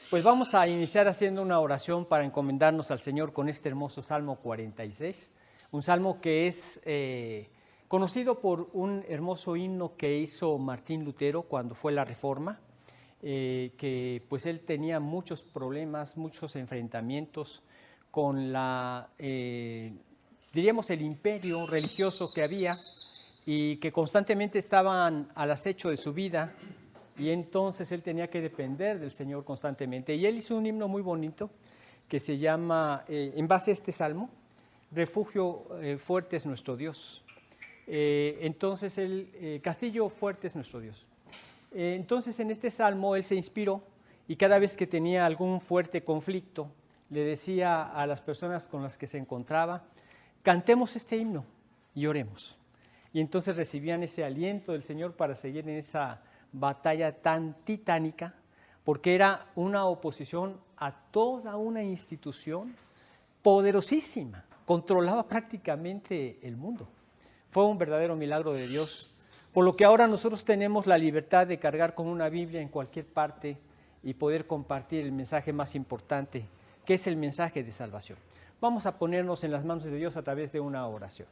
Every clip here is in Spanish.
Pues vamos a iniciar haciendo una oración para encomendarnos al Señor con este hermoso Salmo 46, un salmo que es conocido por un hermoso himno que hizo Martín Lutero cuando fue la Reforma, que pues él tenía muchos problemas, muchos enfrentamientos con diríamos el imperio religioso que había y que constantemente estaban al acecho de su vida. Y entonces él tenía que depender del Señor constantemente. Y él hizo un himno muy bonito que se llama, en base a este salmo, Refugio fuerte es nuestro Dios. Entonces, Castillo fuerte es nuestro Dios. Entonces, en este salmo él se inspiró y cada vez que tenía algún fuerte conflicto, le decía a las personas con las que se encontraba, cantemos este himno y oremos. Y entonces recibían ese aliento del Señor para seguir en esa batalla tan titánica, porque era una oposición a toda una institución poderosísima, controlaba prácticamente el mundo. Fue un verdadero milagro de Dios, por lo que ahora nosotros tenemos la libertad de cargar con una Biblia en cualquier parte y poder compartir el mensaje más importante, que es el mensaje de salvación. Vamos a ponernos en las manos de Dios a través de una oración.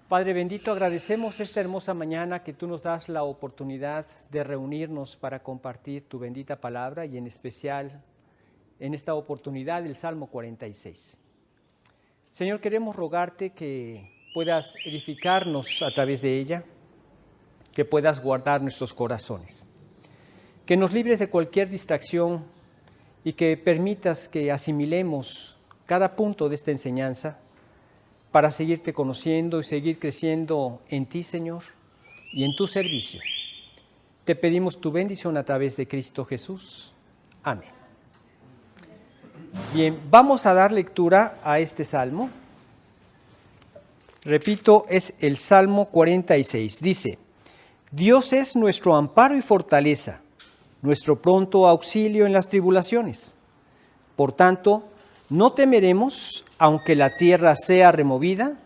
Padre bendito, agradecemos esta hermosa mañana que tú nos das la oportunidad de reunirnos para compartir tu bendita palabra y en especial en esta oportunidad el Salmo 46. Señor, queremos rogarte que puedas edificarnos a través de ella, que puedas guardar nuestros corazones, que nos libres de cualquier distracción y que permitas que asimilemos cada punto de esta enseñanza para seguirte conociendo y seguir creciendo en ti, Señor, y en tu servicio. Te pedimos tu bendición a través de Cristo Jesús. Amén. Bien, vamos a dar lectura a este salmo. Repito, es el Salmo 46. Dice, Dios es nuestro amparo y fortaleza, nuestro pronto auxilio en las tribulaciones. Por tanto, no temeremos, aunque la tierra sea removida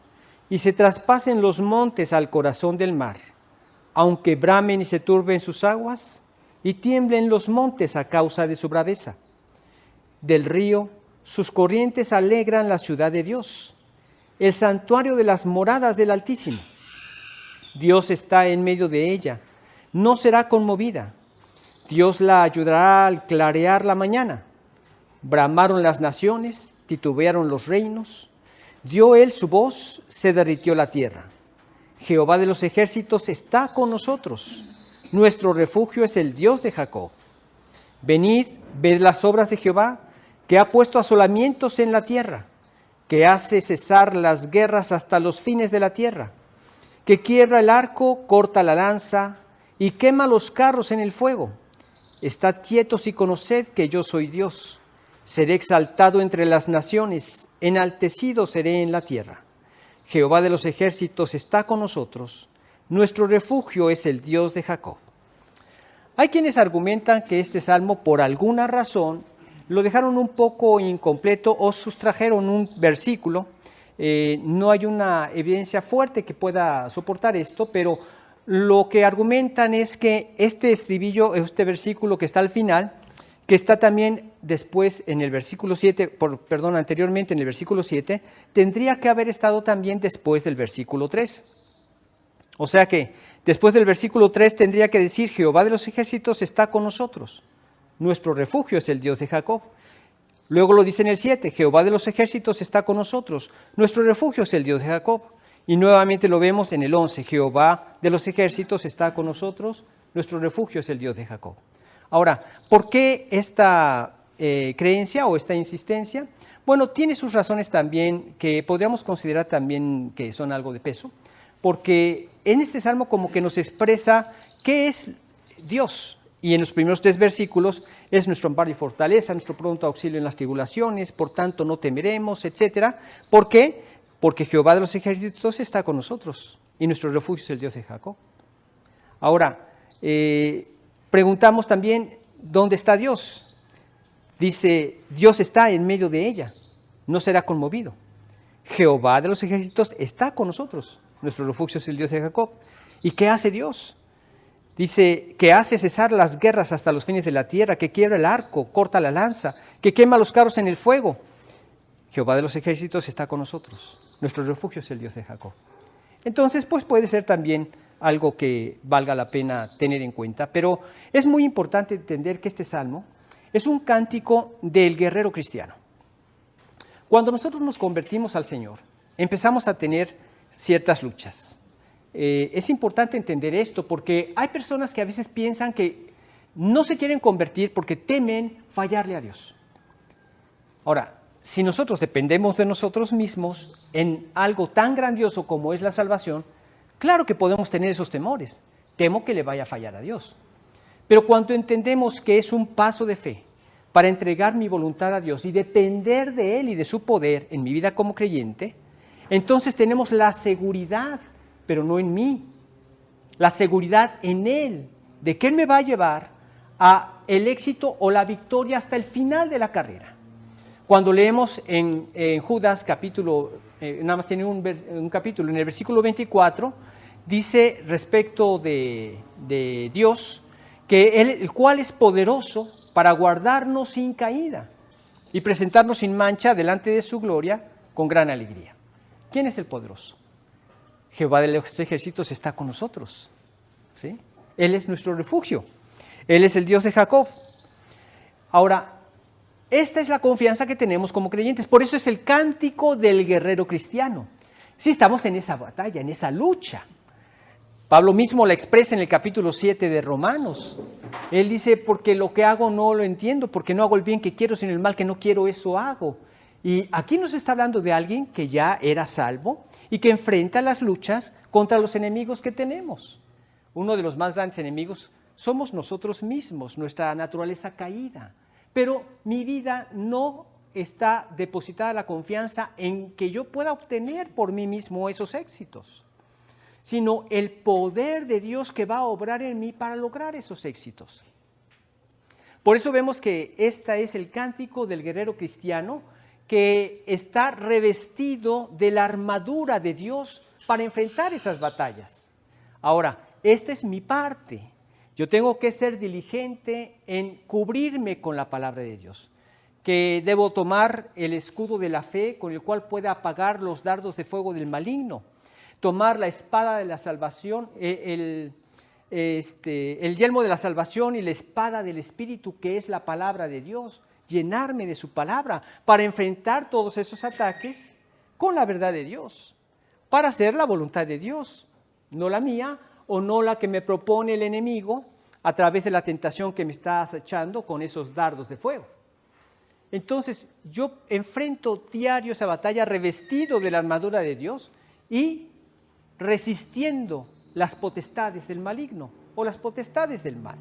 y se traspasen los montes al corazón del mar, aunque bramen y se turben sus aguas y tiemblen los montes a causa de su braveza. Del río, sus corrientes alegran la ciudad de Dios, el santuario de las moradas del Altísimo. Dios está en medio de ella, no será conmovida. Dios la ayudará al clarear la mañana. Bramaron las naciones, titubearon los reinos, dio él su voz, se derritió la tierra. Jehová de los ejércitos está con nosotros, nuestro refugio es el Dios de Jacob. Venid, ved las obras de Jehová, que ha puesto asolamientos en la tierra, que hace cesar las guerras hasta los fines de la tierra, que quiebra el arco, corta la lanza y quema los carros en el fuego. Estad quietos y conoced que yo soy Dios. Seré exaltado entre las naciones, enaltecido seré en la tierra. Jehová de los ejércitos está con nosotros, nuestro refugio es el Dios de Jacob. Hay quienes argumentan que este salmo, por alguna razón, lo dejaron un poco incompleto o sustrajeron un versículo. No hay una evidencia fuerte que pueda soportar esto, pero lo que argumentan es que este estribillo, este versículo que está al final, que está también después en el versículo 7, anteriormente en el versículo 7, tendría que haber estado también después del versículo 3. O sea que después del versículo 3 tendría que decir, Jehová de los ejércitos está con nosotros, nuestro refugio es el Dios de Jacob. Luego lo dice en el 7, Jehová de los ejércitos está con nosotros, nuestro refugio es el Dios de Jacob. Y nuevamente lo vemos en el 11, Jehová de los ejércitos está con nosotros, nuestro refugio es el Dios de Jacob. Ahora, ¿por qué esta creencia o esta insistencia? Bueno, tiene sus razones también que podríamos considerar también que son algo de peso, porque en este salmo como que nos expresa qué es Dios. Y en los primeros 3 versículos es nuestro amparo y fortaleza, nuestro pronto auxilio en las tribulaciones, por tanto no temeremos, etc. ¿Por qué? Porque Jehová de los ejércitos está con nosotros y nuestro refugio es el Dios de Jacob. Ahora, preguntamos también, ¿dónde está Dios? Dice, Dios está en medio de ella, no será conmovido. Jehová de los ejércitos está con nosotros, nuestro refugio es el Dios de Jacob. ¿Y qué hace Dios? Dice que hace cesar las guerras hasta los fines de la tierra, que quiebra el arco, corta la lanza, que quema los carros en el fuego. Jehová de los ejércitos está con nosotros. Nuestro refugio es el Dios de Jacob. Entonces, pues puede ser también algo que valga la pena tener en cuenta, pero es muy importante entender que este salmo es un cántico del guerrero cristiano. Cuando nosotros nos convertimos al Señor, empezamos a tener ciertas luchas. Es importante entender esto porque hay personas que a veces piensan que no se quieren convertir porque temen fallarle a Dios. Ahora, si nosotros dependemos de nosotros mismos en algo tan grandioso como es la salvación, claro que podemos tener esos temores. Temo que le vaya a fallar a Dios. Pero cuando entendemos que es un paso de fe para entregar mi voluntad a Dios y depender de Él y de su poder en mi vida como creyente, entonces tenemos la seguridad, pero no en mí, la seguridad en Él, de que Él me va a llevar a el éxito o la victoria hasta el final de la carrera. Cuando leemos en Judas capítulo, nada más tiene un capítulo, en el versículo 24, dice respecto de Dios, que Él, el cual es poderoso para guardarnos sin caída y presentarnos sin mancha delante de su gloria con gran alegría. ¿Quién es el poderoso? Jehová de los ejércitos está con nosotros, ¿sí? Él es nuestro refugio. Él es el Dios de Jacob. Ahora, esta es la confianza que tenemos como creyentes. Por eso es el cántico del guerrero cristiano. Sí, estamos en esa batalla, en esa lucha. Pablo mismo la expresa en el capítulo 7 de Romanos. Él dice, porque lo que hago no lo entiendo, porque no hago el bien que quiero, sino el mal que no quiero, eso hago. Y aquí nos está hablando de alguien que ya era salvo y que enfrenta las luchas contra los enemigos que tenemos. Uno de los más grandes enemigos somos nosotros mismos, nuestra naturaleza caída. Pero mi vida no está depositada la confianza en que yo pueda obtener por mí mismo esos éxitos, sino el poder de Dios que va a obrar en mí para lograr esos éxitos. Por eso vemos que este es el cántico del guerrero cristiano que está revestido de la armadura de Dios para enfrentar esas batallas. Ahora, esta es mi parte. Yo tengo que ser diligente en cubrirme con la palabra de Dios, que debo tomar el escudo de la fe con el cual pueda apagar los dardos de fuego del maligno, tomar la espada de la salvación, el yelmo de la salvación y la espada del Espíritu, que es la palabra de Dios, llenarme de su palabra para enfrentar todos esos ataques con la verdad de Dios, para hacer la voluntad de Dios, no la mía o no la que me propone el enemigo a través de la tentación que me está acechando con esos dardos de fuego. Entonces, yo enfrento diario esa batalla revestido de la armadura de Dios y resistiendo las potestades del maligno o las potestades del mal.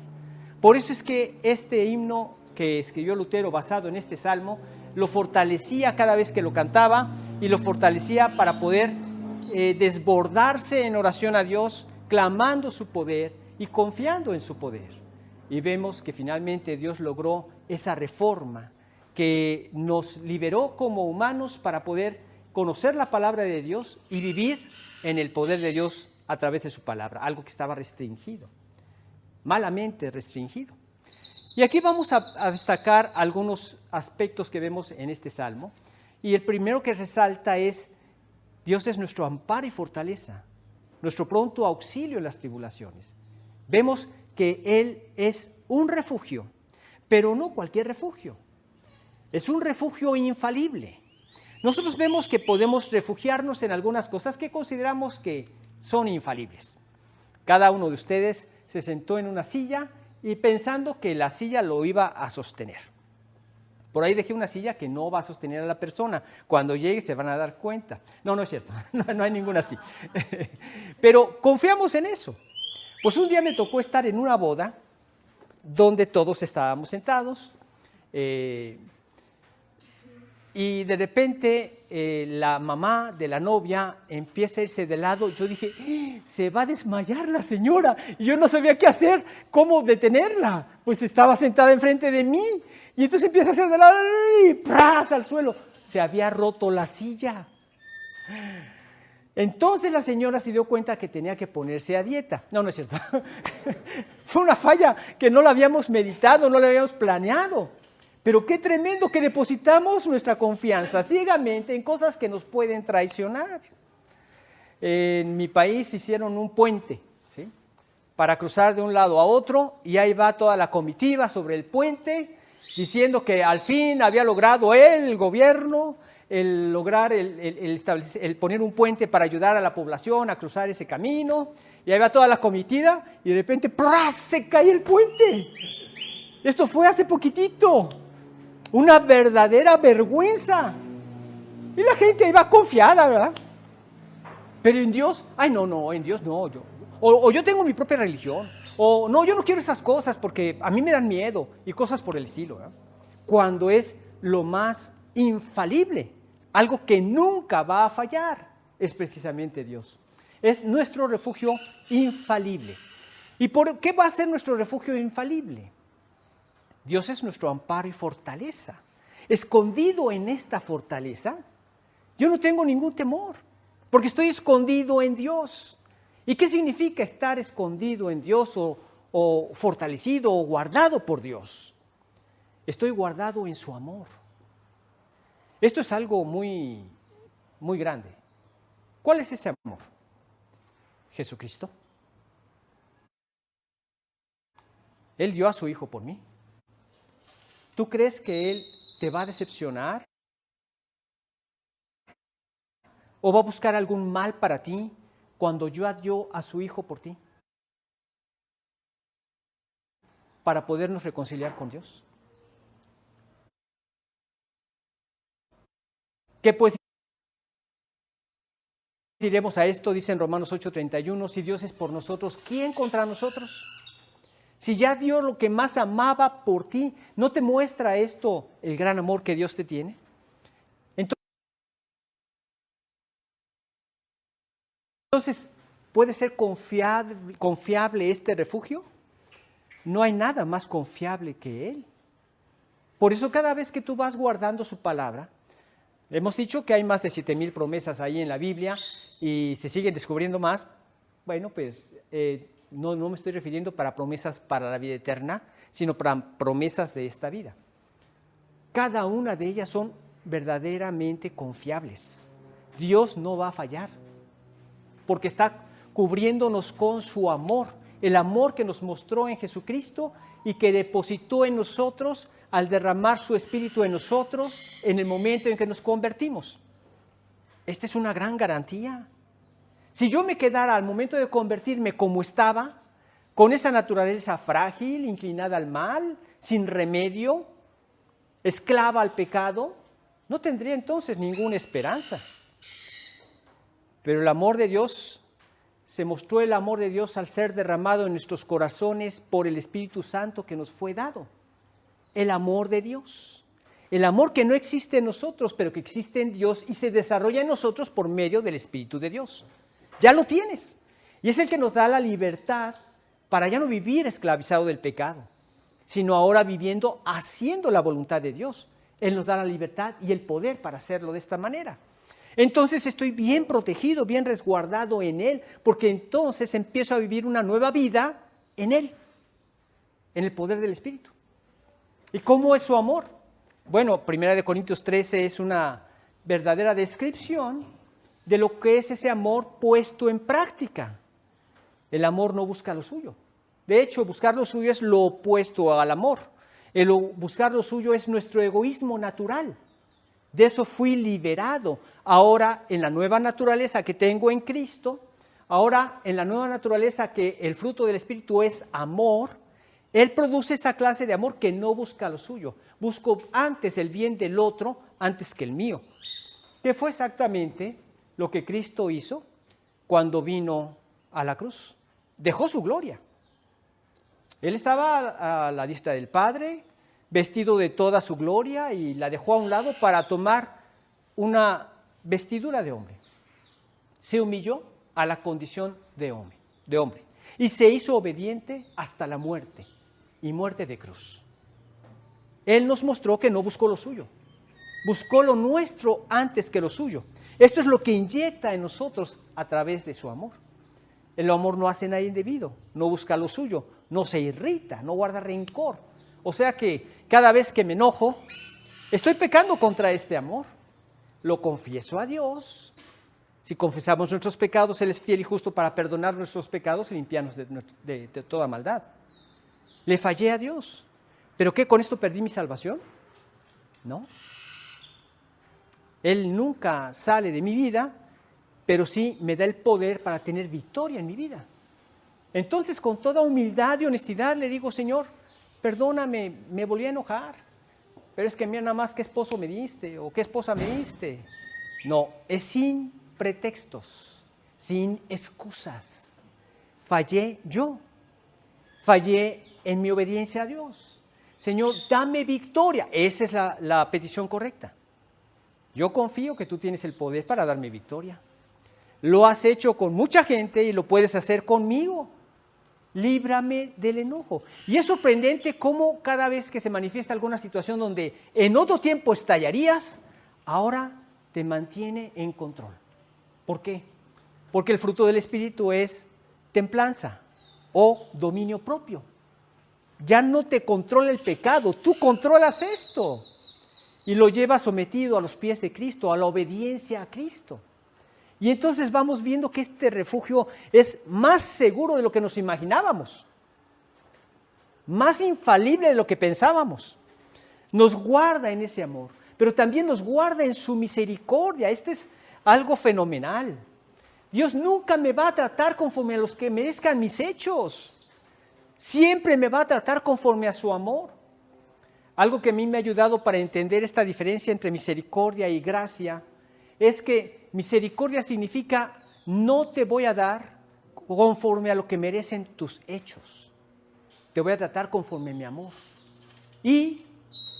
Por eso es que este himno que escribió Lutero basado en este salmo, lo fortalecía cada vez que lo cantaba y lo fortalecía para poder desbordarse en oración a Dios, clamando su poder y confiando en su poder. Y vemos que finalmente Dios logró esa reforma que nos liberó como humanos para poder conocer la palabra de Dios y vivir en el poder de Dios a través de su palabra, algo que estaba restringido, malamente restringido. Y aquí vamos a destacar algunos aspectos que vemos en este salmo. Y el primero que resalta es, Dios es nuestro amparo y fortaleza, nuestro pronto auxilio en las tribulaciones. Vemos que Él es un refugio, pero no cualquier refugio. Es un refugio infalible. Nosotros vemos que podemos refugiarnos en algunas cosas que consideramos que son infalibles. Cada uno de ustedes se sentó en una silla y pensando que la silla lo iba a sostener. Por ahí dejé una silla que no va a sostener a la persona. Cuando llegue se van a dar cuenta. No, no es cierto, no hay ninguna así. Pero confiamos en eso. Pues un día me tocó estar en una boda donde todos estábamos sentados y de repente la mamá de la novia empieza a irse de lado. Yo dije, se va a desmayar la señora. Y yo no sabía qué hacer, cómo detenerla. Pues estaba sentada enfrente de mí. Y entonces empieza a hacer de lado y ¡pras! Al suelo. Se había roto la silla. Entonces la señora se dio cuenta que tenía que ponerse a dieta. No, no es cierto. Fue una falla que no la habíamos meditado, no la habíamos planeado. Pero qué tremendo que depositamos nuestra confianza ciegamente en cosas que nos pueden traicionar. En mi país hicieron un puente, ¿sí?, para cruzar de un lado a otro, y ahí va toda la comitiva sobre el puente, diciendo que al fin había logrado el gobierno, el lograr el poner un puente para ayudar a la población a cruzar ese camino, y ahí va toda la comitiva, y de repente ¡pras!, se cae el puente. Esto fue hace poquitito, una verdadera vergüenza. Y la gente iba confiada, ¿verdad? Pero en Dios, ay no, en Dios no, o yo tengo mi propia religión, o no, yo no quiero esas cosas porque a mí me dan miedo, y cosas por el estilo, ¿verdad? Cuando es lo más infalible, algo que nunca va a fallar, es precisamente Dios. Es nuestro refugio infalible. ¿Y por qué va a ser nuestro refugio infalible? Dios es nuestro amparo y fortaleza. Escondido en esta fortaleza, yo no tengo ningún temor, porque estoy escondido en Dios. ¿Y qué significa estar escondido en Dios o fortalecido o guardado por Dios? Estoy guardado en su amor. Esto es algo muy, muy grande. ¿Cuál es ese amor? Jesucristo. Él dio a su Hijo por mí. ¿Tú crees que Él te va a decepcionar? ¿O va a buscar algún mal para ti cuando yo dio a su Hijo por ti? Para podernos reconciliar con Dios. ¿Qué pues diremos a esto? Dice en Romanos 8:31, si Dios es por nosotros, ¿quién contra nosotros? Si ya Dios lo que más amaba por ti, ¿no te muestra esto el gran amor que Dios te tiene? Entonces, ¿puede ser confiable este refugio? No hay nada más confiable que Él. Por eso cada vez que tú vas guardando su palabra, hemos dicho que hay más de 7,000 promesas ahí en la Biblia y se siguen descubriendo más. Bueno, pues no me estoy refiriendo para promesas para la vida eterna, sino para promesas de esta vida. Cada una de ellas son verdaderamente confiables. Dios no va a fallar, porque está cubriéndonos con su amor, el amor que nos mostró en Jesucristo y que depositó en nosotros al derramar su Espíritu en nosotros en el momento en que nos convertimos. Esta es una gran garantía. Si yo me quedara al momento de convertirme como estaba, con esa naturaleza frágil, inclinada al mal, sin remedio, esclava al pecado, no tendría entonces ninguna esperanza. Pero el amor de Dios, se mostró el amor de Dios al ser derramado en nuestros corazones por el Espíritu Santo que nos fue dado. El amor de Dios. El amor que no existe en nosotros, pero que existe en Dios y se desarrolla en nosotros por medio del Espíritu de Dios. Ya lo tienes. Y es el que nos da la libertad para ya no vivir esclavizado del pecado, sino ahora viviendo haciendo la voluntad de Dios. Él nos da la libertad y el poder para hacerlo de esta manera. Entonces estoy bien protegido, bien resguardado en Él, porque entonces empiezo a vivir una nueva vida en Él, en el poder del Espíritu. ¿Y cómo es su amor? Bueno, 1 Corintios 13 es una verdadera descripción de lo que es ese amor puesto en práctica. El amor no busca lo suyo. De hecho, buscar lo suyo es lo opuesto al amor. Buscar lo suyo es nuestro egoísmo natural. De eso fui liberado. Ahora, en la nueva naturaleza que tengo en Cristo, ahora en la nueva naturaleza que el fruto del Espíritu es amor, Él produce esa clase de amor que no busca lo suyo. Busco antes el bien del otro antes que el mío. ¿Qué fue exactamente lo que Cristo hizo cuando vino a la cruz? Dejó su gloria. Él estaba a la diestra del Padre, vestido de toda su gloria, y la dejó a un lado para tomar una vestidura de hombre. Se humilló a la condición de hombre y se hizo obediente hasta la muerte, y muerte de cruz. Él nos mostró que no buscó lo suyo. buscó lo nuestro antes que lo suyo. Esto es lo que inyecta en nosotros a través de su amor. El amor no hace nada indebido, no busca lo suyo, no se irrita, no guarda rencor. O sea que cada vez que me enojo, estoy pecando contra este amor. Lo confieso a Dios. Si confesamos nuestros pecados, Él es fiel y justo para perdonar nuestros pecados y limpiarnos de toda maldad. Le fallé a Dios. ¿Pero qué? ¿Con esto perdí mi salvación? No. Él nunca sale de mi vida, pero sí me da el poder para tener victoria en mi vida. Entonces, con toda humildad y honestidad le digo, Señor, perdóname, me volví a enojar, pero es que mira nada más qué esposo me diste o qué esposa me diste. No, es sin pretextos, sin excusas. Fallé yo, fallé en mi obediencia a Dios. Señor, dame victoria. Esa es la petición correcta. Yo confío que tú tienes el poder para darme victoria. Lo has hecho con mucha gente y lo puedes hacer conmigo. Líbrame del enojo. Y es sorprendente cómo cada vez que se manifiesta alguna situación donde en otro tiempo estallarías, ahora te mantiene en control. ¿Por qué? Porque el fruto del Espíritu es templanza o dominio propio. Ya no te controla el pecado, tú controlas esto. Y lo llevas sometido a los pies de Cristo, a la obediencia a Cristo. Y entonces vamos viendo que este refugio es más seguro de lo que nos imaginábamos, más infalible de lo que pensábamos. Nos guarda en ese amor, pero también nos guarda en su misericordia. Este es algo fenomenal. Dios nunca me va a tratar conforme a los que merezcan mis hechos. Siempre me va a tratar conforme a su amor. Algo que a mí me ha ayudado para entender esta diferencia entre misericordia y gracia es que misericordia significa no te voy a dar conforme a lo que merecen tus hechos. Te voy a tratar conforme a mi amor. Y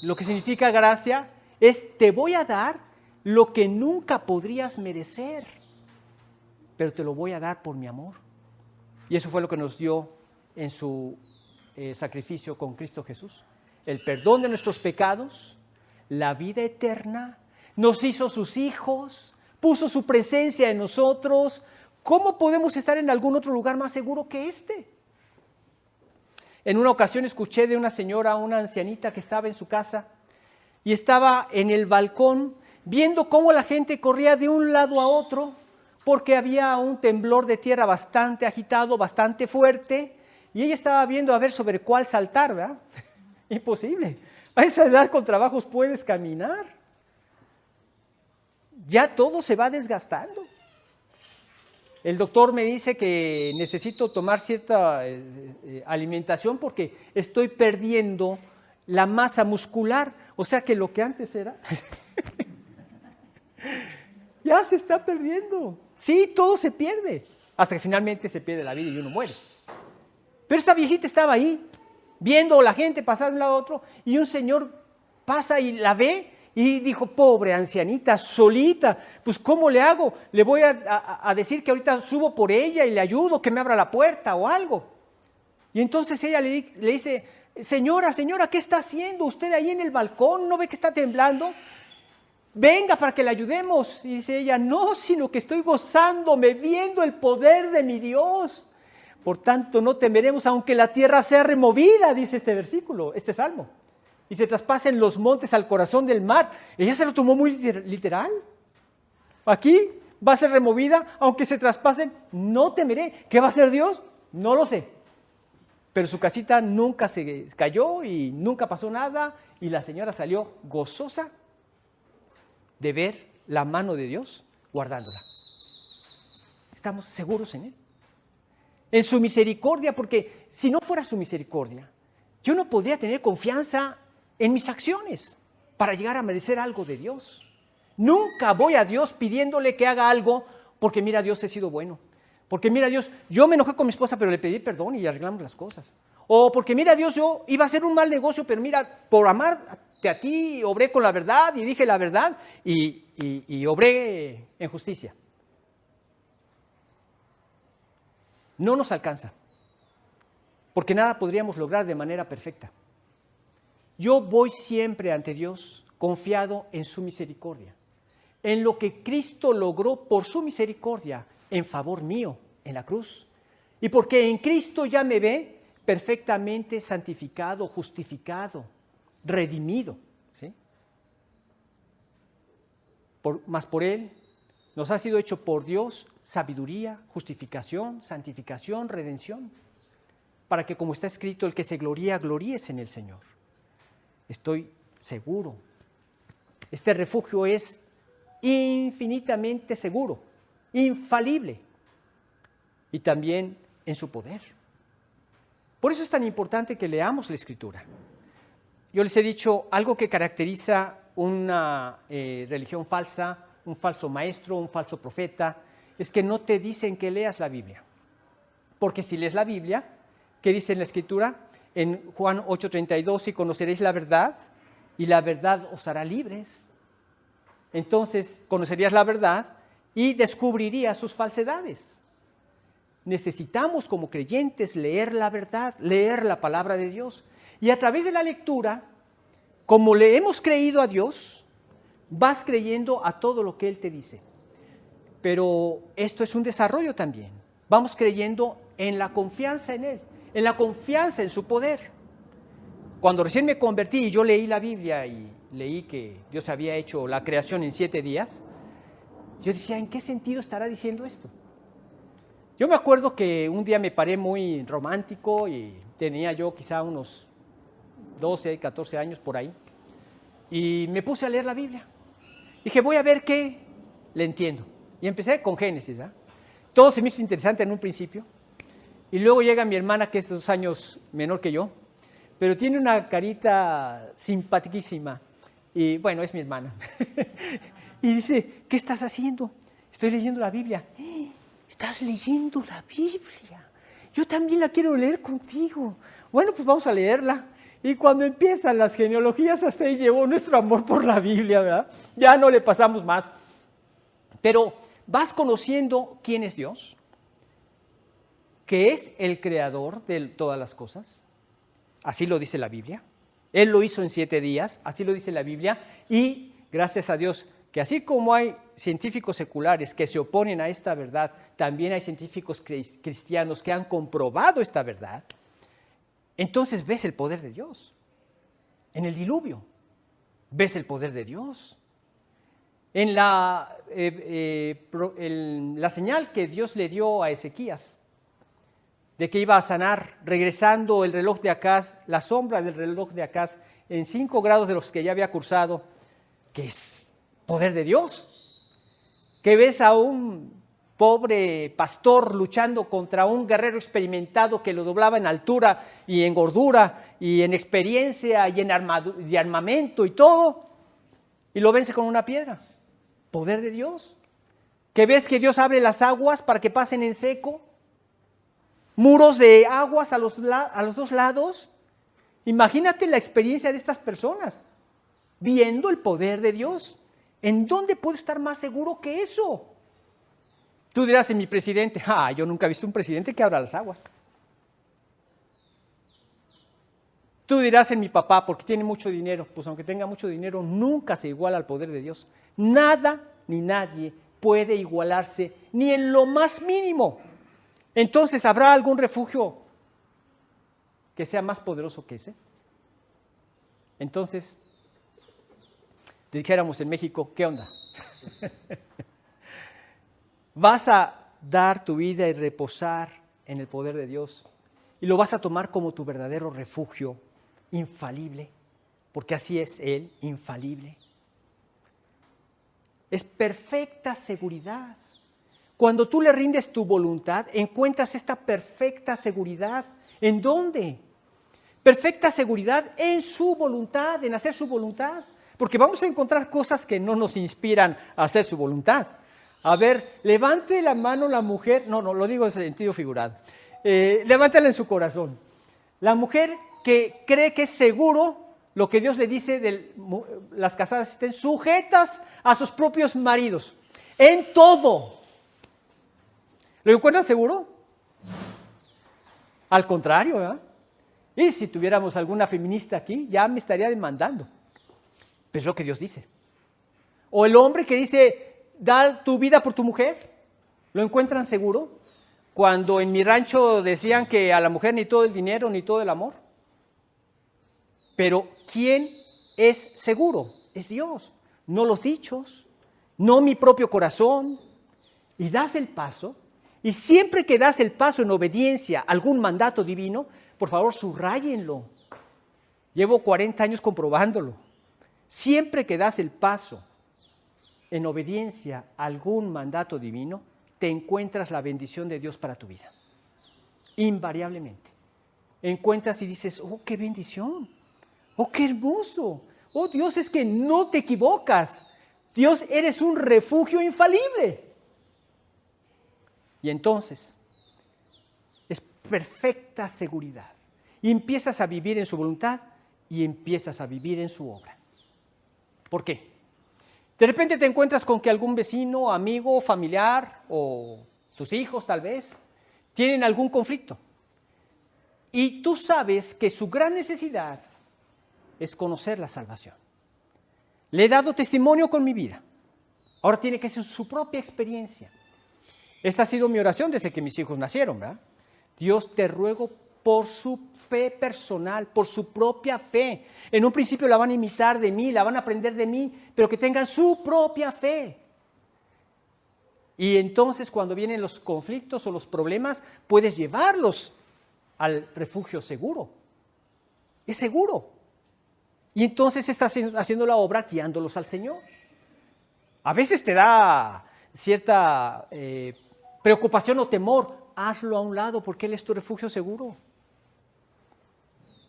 lo que significa gracia es te voy a dar lo que nunca podrías merecer, pero te lo voy a dar por mi amor. Y eso fue lo que nos dio en su sacrificio con Cristo Jesús. El perdón de nuestros pecados, la vida eterna, nos hizo sus hijos, puso su presencia en nosotros. ¿Cómo podemos estar en algún otro lugar más seguro que este? En una ocasión escuché de una señora, una ancianita que estaba en su casa y estaba en el balcón viendo cómo la gente corría de un lado a otro porque había un temblor de tierra bastante agitado, bastante fuerte, y ella estaba viendo a ver sobre cuál saltar, ¿verdad? Imposible. A esa edad con trabajos puedes caminar. Ya todo se va desgastando. El doctor me dice que necesito tomar cierta alimentación porque estoy perdiendo la masa muscular. O sea que lo que antes era, ya se está perdiendo. Sí, todo se pierde. Hasta que finalmente se pierde la vida y uno muere. Pero esta viejita estaba ahí, viendo a la gente pasar de un lado a otro, y un señor pasa y la ve y dijo, pobre ancianita, solita, pues ¿cómo le hago? Le voy a decir que ahorita subo por ella y le ayudo, que me abra la puerta o algo. Y entonces ella le dice, señora, ¿qué está haciendo usted ahí en el balcón? ¿No ve que está temblando? Venga para que le ayudemos. Y dice ella, no, sino que estoy gozándome, viendo el poder de mi Dios. Por tanto, no temeremos aunque la tierra sea removida, dice este versículo, este salmo, y se traspasen los montes al corazón del mar. Ella se lo tomó muy literal. Aquí va a ser removida, aunque se traspasen, no temeré. ¿Qué va a hacer Dios? No lo sé. Pero su casita nunca se cayó y nunca pasó nada, y la señora salió gozosa de ver la mano de Dios guardándola. Estamos seguros en Él. En su misericordia, porque si no fuera su misericordia, yo no podría tener confianza en mis acciones para llegar a merecer algo de Dios. Nunca voy a Dios pidiéndole que haga algo porque mira, Dios, he sido bueno. Porque mira, Dios, yo me enojé con mi esposa, pero le pedí perdón y arreglamos las cosas. O porque mira, Dios, yo iba a hacer un mal negocio, pero mira, por amarte a ti, obré con la verdad y dije la verdad y obré en justicia. No nos alcanza, porque nada podríamos lograr de manera perfecta. Yo voy siempre ante Dios confiado en su misericordia, en lo que Cristo logró por su misericordia en favor mío en la cruz. Y porque en Cristo ya me ve perfectamente santificado, justificado, redimido, ¿sí? Mas por Él nos ha sido hecho por Dios sabiduría, justificación, santificación, redención, para que, como está escrito, el que se gloría, gloríese en el Señor. Estoy seguro. Este refugio es infinitamente seguro, infalible, y también en su poder. Por eso es tan importante que leamos la Escritura. Yo les he dicho algo que caracteriza una religión falsa, un falso maestro, un falso profeta, es que no te dicen que leas la Biblia. Porque si lees la Biblia, ¿qué dice en la Escritura? En Juan 8:32, y conoceréis la verdad, y la verdad os hará libres. Entonces, conocerías la verdad y descubrirías sus falsedades. Necesitamos como creyentes leer la verdad, leer la palabra de Dios. Y a través de la lectura, como le hemos creído a Dios, vas creyendo a todo lo que Él te dice. Pero esto es un desarrollo también. Vamos creyendo en la confianza en Él, en la confianza en su poder. Cuando recién me convertí y yo leí la Biblia y leí que Dios había hecho la creación en 7 días, yo decía, ¿en qué sentido estará diciendo esto? Yo me acuerdo que un día me paré muy romántico y tenía yo quizá unos 12, 14 años por ahí, y me puse a leer la Biblia. Dije, voy a ver qué le entiendo. Y empecé con Génesis, ¿verdad? Todo se me hizo interesante en un principio, y luego llega mi hermana, que es 2 años menor que yo, pero tiene una carita simpaticísima, y bueno, es mi hermana. Y dice, ¿qué estás haciendo? Estoy leyendo la Biblia. ¿Estás leyendo la Biblia? Yo también la quiero leer contigo. Bueno, pues vamos a leerla. Y cuando empiezan las genealogías, hasta ahí llegó nuestro amor por la Biblia, ¿verdad? Ya no le pasamos más. Pero vas conociendo quién es Dios, que es el creador de todas las cosas. Así lo dice la Biblia. Él lo hizo en 7 días, así lo dice la Biblia. Y gracias a Dios, que así como hay científicos seculares que se oponen a esta verdad, también hay científicos cristianos que han comprobado esta verdad. Entonces ves el poder de Dios. En el diluvio ves el poder de Dios. En la señal que Dios le dio a Ezequías, de que iba a sanar, regresando el reloj de Acaz, la sombra del reloj de Acaz, en 5 grados de los que ya había cursado, que es poder de Dios. Que ves a un pobre pastor luchando contra un guerrero experimentado que lo doblaba en altura y en gordura y en experiencia y en armamento y todo, y lo vence con una piedra. Poder de Dios. Que ves que Dios abre las aguas para que pasen en seco, muros de aguas a los 2 lados. Imagínate la experiencia de estas personas viendo el poder de Dios. ¿En dónde puedo estar más seguro que eso? Tú dirás, en mi presidente, yo nunca he visto un presidente que abra las aguas. Tú dirás, en mi papá, porque tiene mucho dinero. Pues aunque tenga mucho dinero, nunca se iguala al poder de Dios. Nada ni nadie puede igualarse, ni en lo más mínimo. Entonces, ¿habrá algún refugio que sea más poderoso que ese? Entonces, dijéramos en México, ¿qué onda? Vas a dar tu vida y reposar en el poder de Dios, y lo vas a tomar como tu verdadero refugio, infalible, porque así es Él, infalible. Es perfecta seguridad. Cuando tú le rindes tu voluntad, encuentras esta perfecta seguridad. ¿En dónde? Perfecta seguridad en su voluntad, en hacer su voluntad. Porque vamos a encontrar cosas que no nos inspiran a hacer su voluntad. A ver, levante la mano la mujer, no, lo digo en sentido figurado, levántala en su corazón. La mujer que cree que es seguro lo que Dios le dice, las casadas estén sujetas a sus propios maridos, en todo. ¿Lo encuentran seguro? Al contrario, ¿verdad? Y si tuviéramos alguna feminista aquí, ya me estaría demandando. Pero es lo que Dios dice. O el hombre que dice, da tu vida por tu mujer, ¿lo encuentran seguro? Cuando en mi rancho decían que a la mujer ni todo el dinero ni todo el amor. Pero ¿quién es seguro? Es Dios, no los dichos, no mi propio corazón. Y das el paso, y siempre que das el paso en obediencia a algún mandato divino, por favor, subráyenlo. Llevo 40 años comprobándolo. Siempre que das el paso en obediencia a algún mandato divino, te encuentras la bendición de Dios para tu vida. Invariablemente. Encuentras y dices, oh, qué bendición. Oh, qué hermoso. Oh, Dios, es que no te equivocas. Dios, eres un refugio infalible. Y entonces, es perfecta seguridad. Y empiezas a vivir en su voluntad y empiezas a vivir en su obra. ¿Por qué? De repente te encuentras con que algún vecino, amigo, familiar o tus hijos tal vez tienen algún conflicto. Y tú sabes que su gran necesidad es conocer la salvación. Le he dado testimonio con mi vida. Ahora tiene que ser su propia experiencia. Esta ha sido mi oración desde que mis hijos nacieron, ¿verdad? Dios, te ruego por su fe personal, por su propia fe. En un principio la van a imitar de mí, la van a aprender de mí, pero que tengan su propia fe. Y entonces cuando vienen los conflictos o los problemas, puedes llevarlos al refugio seguro. Es seguro. Y entonces estás haciendo la obra guiándolos al Señor. A veces te da cierta preocupación o temor. Hazlo a un lado porque Él es tu refugio seguro.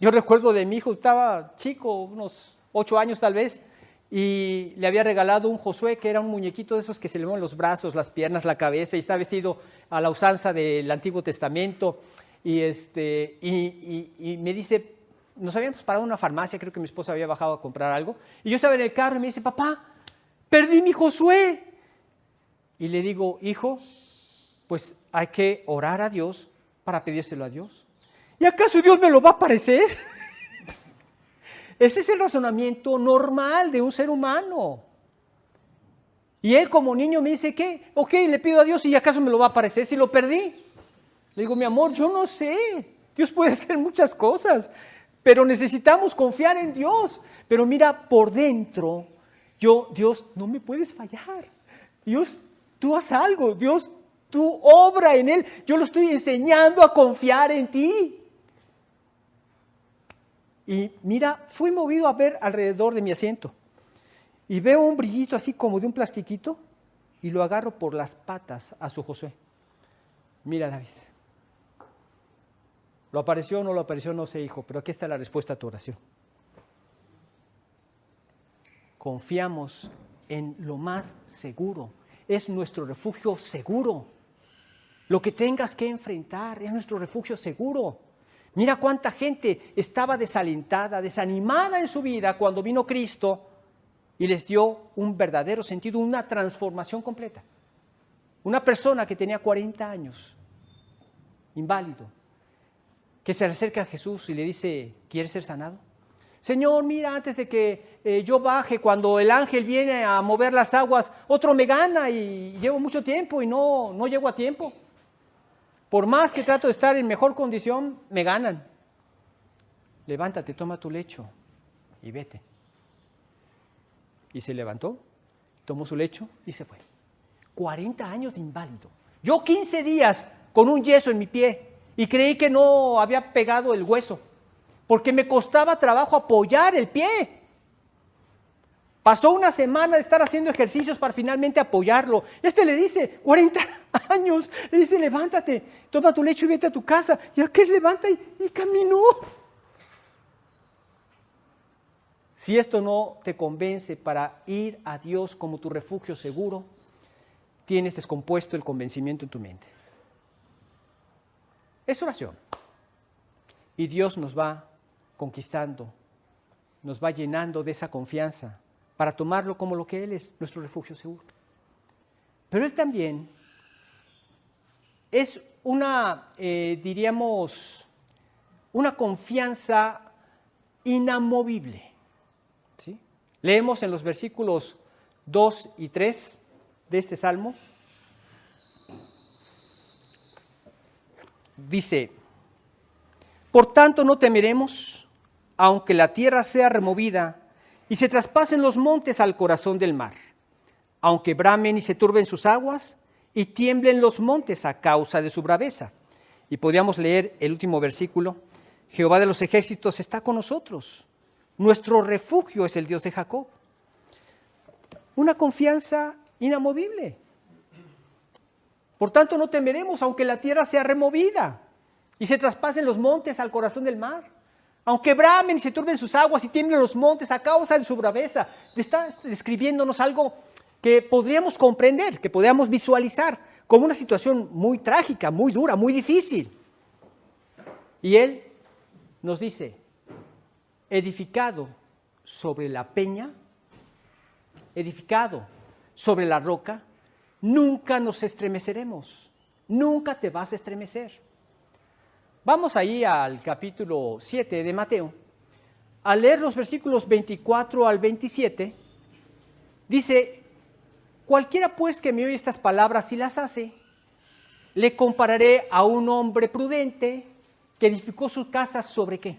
Yo recuerdo de mi hijo, estaba chico, unos 8 años tal vez, y le había regalado un Josué, que era un muñequito de esos que se le mueven los brazos, las piernas, la cabeza, y está vestido a la usanza del Antiguo Testamento. Y me dice, nos habíamos parado en una farmacia, creo que mi esposa había bajado a comprar algo, y yo estaba en el carro y me dice, papá, perdí mi Josué. Y le digo, hijo, pues hay que orar a Dios para pedírselo a Dios. ¿Y acaso Dios me lo va a parecer? Ese es el razonamiento normal de un ser humano. Y él como niño me dice, ¿qué? Ok, le pido a Dios y acaso me lo va a parecer si lo perdí. Le digo, mi amor, yo no sé. Dios puede hacer muchas cosas, pero necesitamos confiar en Dios. Pero mira, por dentro, Dios, no me puedes fallar. Dios, tú haz algo. Dios, tú obra en Él. Yo lo estoy enseñando a confiar en ti. Y mira, fui movido a ver alrededor de mi asiento. Y veo un brillito así como de un plastiquito y lo agarro por las patas a su Josué. Mira, David. ¿Lo apareció o no lo apareció? No sé, hijo, pero aquí está la respuesta a tu oración. Confiamos en lo más seguro. Es nuestro refugio seguro. Lo que tengas que enfrentar es nuestro refugio seguro. Mira cuánta gente estaba desalentada, desanimada en su vida cuando vino Cristo y les dio un verdadero sentido, una transformación completa. Una persona que tenía 40 años, inválido, que se acerca a Jesús y le dice, ¿quieres ser sanado? Señor, mira, antes de que yo baje, cuando el ángel viene a mover las aguas, otro me gana y llevo mucho tiempo y no llego a tiempo. Por más que trato de estar en mejor condición, me ganan. Levántate, toma tu lecho y vete. Y se levantó, tomó su lecho y se fue. 40 años de inválido. Yo 15 días con un yeso en mi pie y creí que no había pegado el hueso, porque me costaba trabajo apoyar el pie. Pasó una semana de estar haciendo ejercicios para finalmente apoyarlo. Le dice, 40 años, le dice, levántate, toma tu lecho y vete a tu casa. Y aquel levanta y caminó. Si esto no te convence para ir a Dios como tu refugio seguro, tienes descompuesto el convencimiento en tu mente. Es oración. Y Dios nos va conquistando, nos va llenando de esa confianza para tomarlo como lo que Él es, nuestro refugio seguro. Pero Él también es diríamos, una confianza inamovible. ¿Sí? Leemos en los versículos 2 y 3 de este salmo. Dice: por tanto no temeremos, aunque la tierra sea removida y se traspasen los montes al corazón del mar, aunque bramen y se turben sus aguas y tiemblen los montes a causa de su braveza. Y podríamos leer el último versículo: Jehová de los ejércitos está con nosotros, nuestro refugio es el Dios de Jacob. Una confianza inamovible. Por tanto no temeremos, aunque la tierra sea removida y se traspasen los montes al corazón del mar, aunque bramen y se turben sus aguas y tiemblen los montes a causa de su braveza. Está describiéndonos algo que podríamos comprender, que podríamos visualizar como una situación muy trágica, muy dura, muy difícil. Y Él nos dice: edificado sobre la peña, edificado sobre la roca, nunca nos estremeceremos, nunca te vas a estremecer. Vamos ahí al capítulo 7 de Mateo, a leer los versículos 24 al 27, dice: cualquiera pues que me oye estas palabras y las hace, le compararé a un hombre prudente que edificó su casa ¿sobre qué?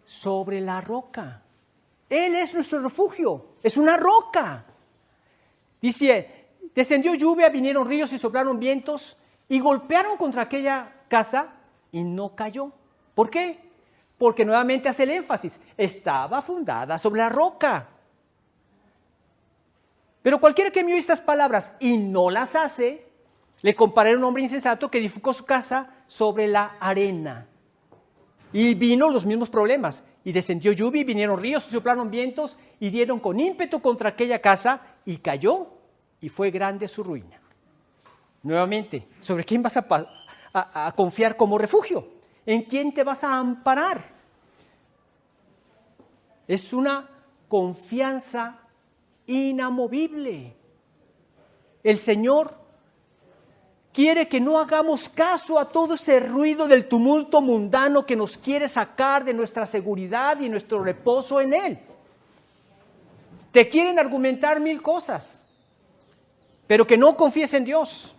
Sobre la roca. Él es nuestro refugio, es una roca. Dice: descendió lluvia, vinieron ríos y soplaron vientos y golpearon contra aquella casa y no cayó. ¿Por qué? Porque nuevamente hace el énfasis: estaba fundada sobre la roca. Pero cualquiera que me oye estas palabras y no las hace, le compararé a un hombre insensato que edificó su casa sobre la arena. Y vino los mismos problemas. Y descendió lluvia y vinieron ríos y soplaron vientos y dieron con ímpetu contra aquella casa y cayó, y fue grande su ruina. Nuevamente, ¿sobre quién vas a confiar como refugio? ¿En quién te vas a amparar? Es una confianza inamovible. El Señor quiere que no hagamos caso a todo ese ruido del tumulto mundano que nos quiere sacar de nuestra seguridad y nuestro reposo en Él. Te quieren argumentar mil cosas, pero que no confíes en Dios.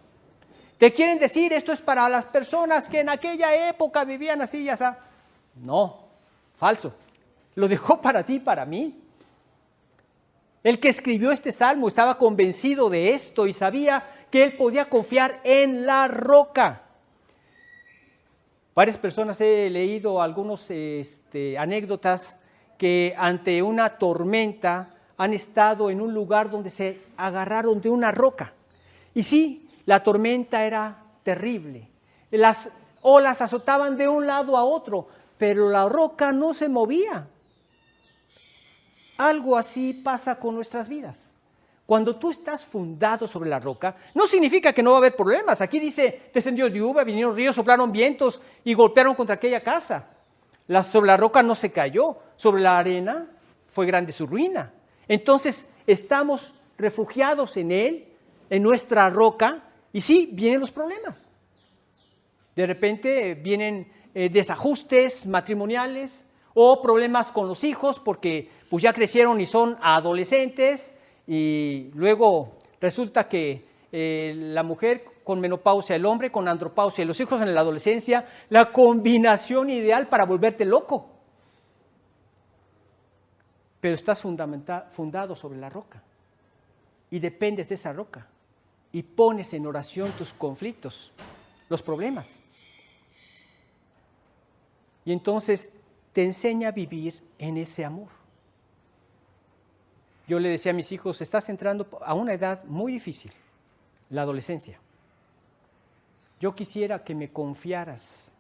Te quieren decir: esto es para las personas que en aquella época vivían así y así. No, falso. Lo dejó para ti y para mí. El que escribió este salmo estaba convencido de esto y sabía que él podía confiar en la roca. Varias personas he leído algunas anécdotas que ante una tormenta han estado en un lugar donde se agarraron de una roca. Y sí, la tormenta era terrible. Las olas azotaban de un lado a otro, pero la roca no se movía. Algo así pasa con nuestras vidas. Cuando tú estás fundado sobre la roca, no significa que no va a haber problemas. Aquí dice: descendió lluvia, vinieron ríos, soplaron vientos y golpearon contra aquella casa. Sobre la roca no se cayó, sobre la arena fue grande su ruina. Entonces estamos refugiados en Él, en nuestra roca, y sí, vienen los problemas. De repente vienen desajustes matrimoniales o problemas con los hijos porque pues ya crecieron y son adolescentes, y luego resulta que la mujer con menopausia, el hombre con andropausia y los hijos en la adolescencia, la combinación ideal para volverte loco. Pero estás fundado sobre la roca y dependes de esa roca y pones en oración tus conflictos, los problemas. Y entonces te enseña a vivir en ese amor. Yo le decía a mis hijos: estás entrando a una edad muy difícil, la adolescencia. Yo quisiera que me confiaras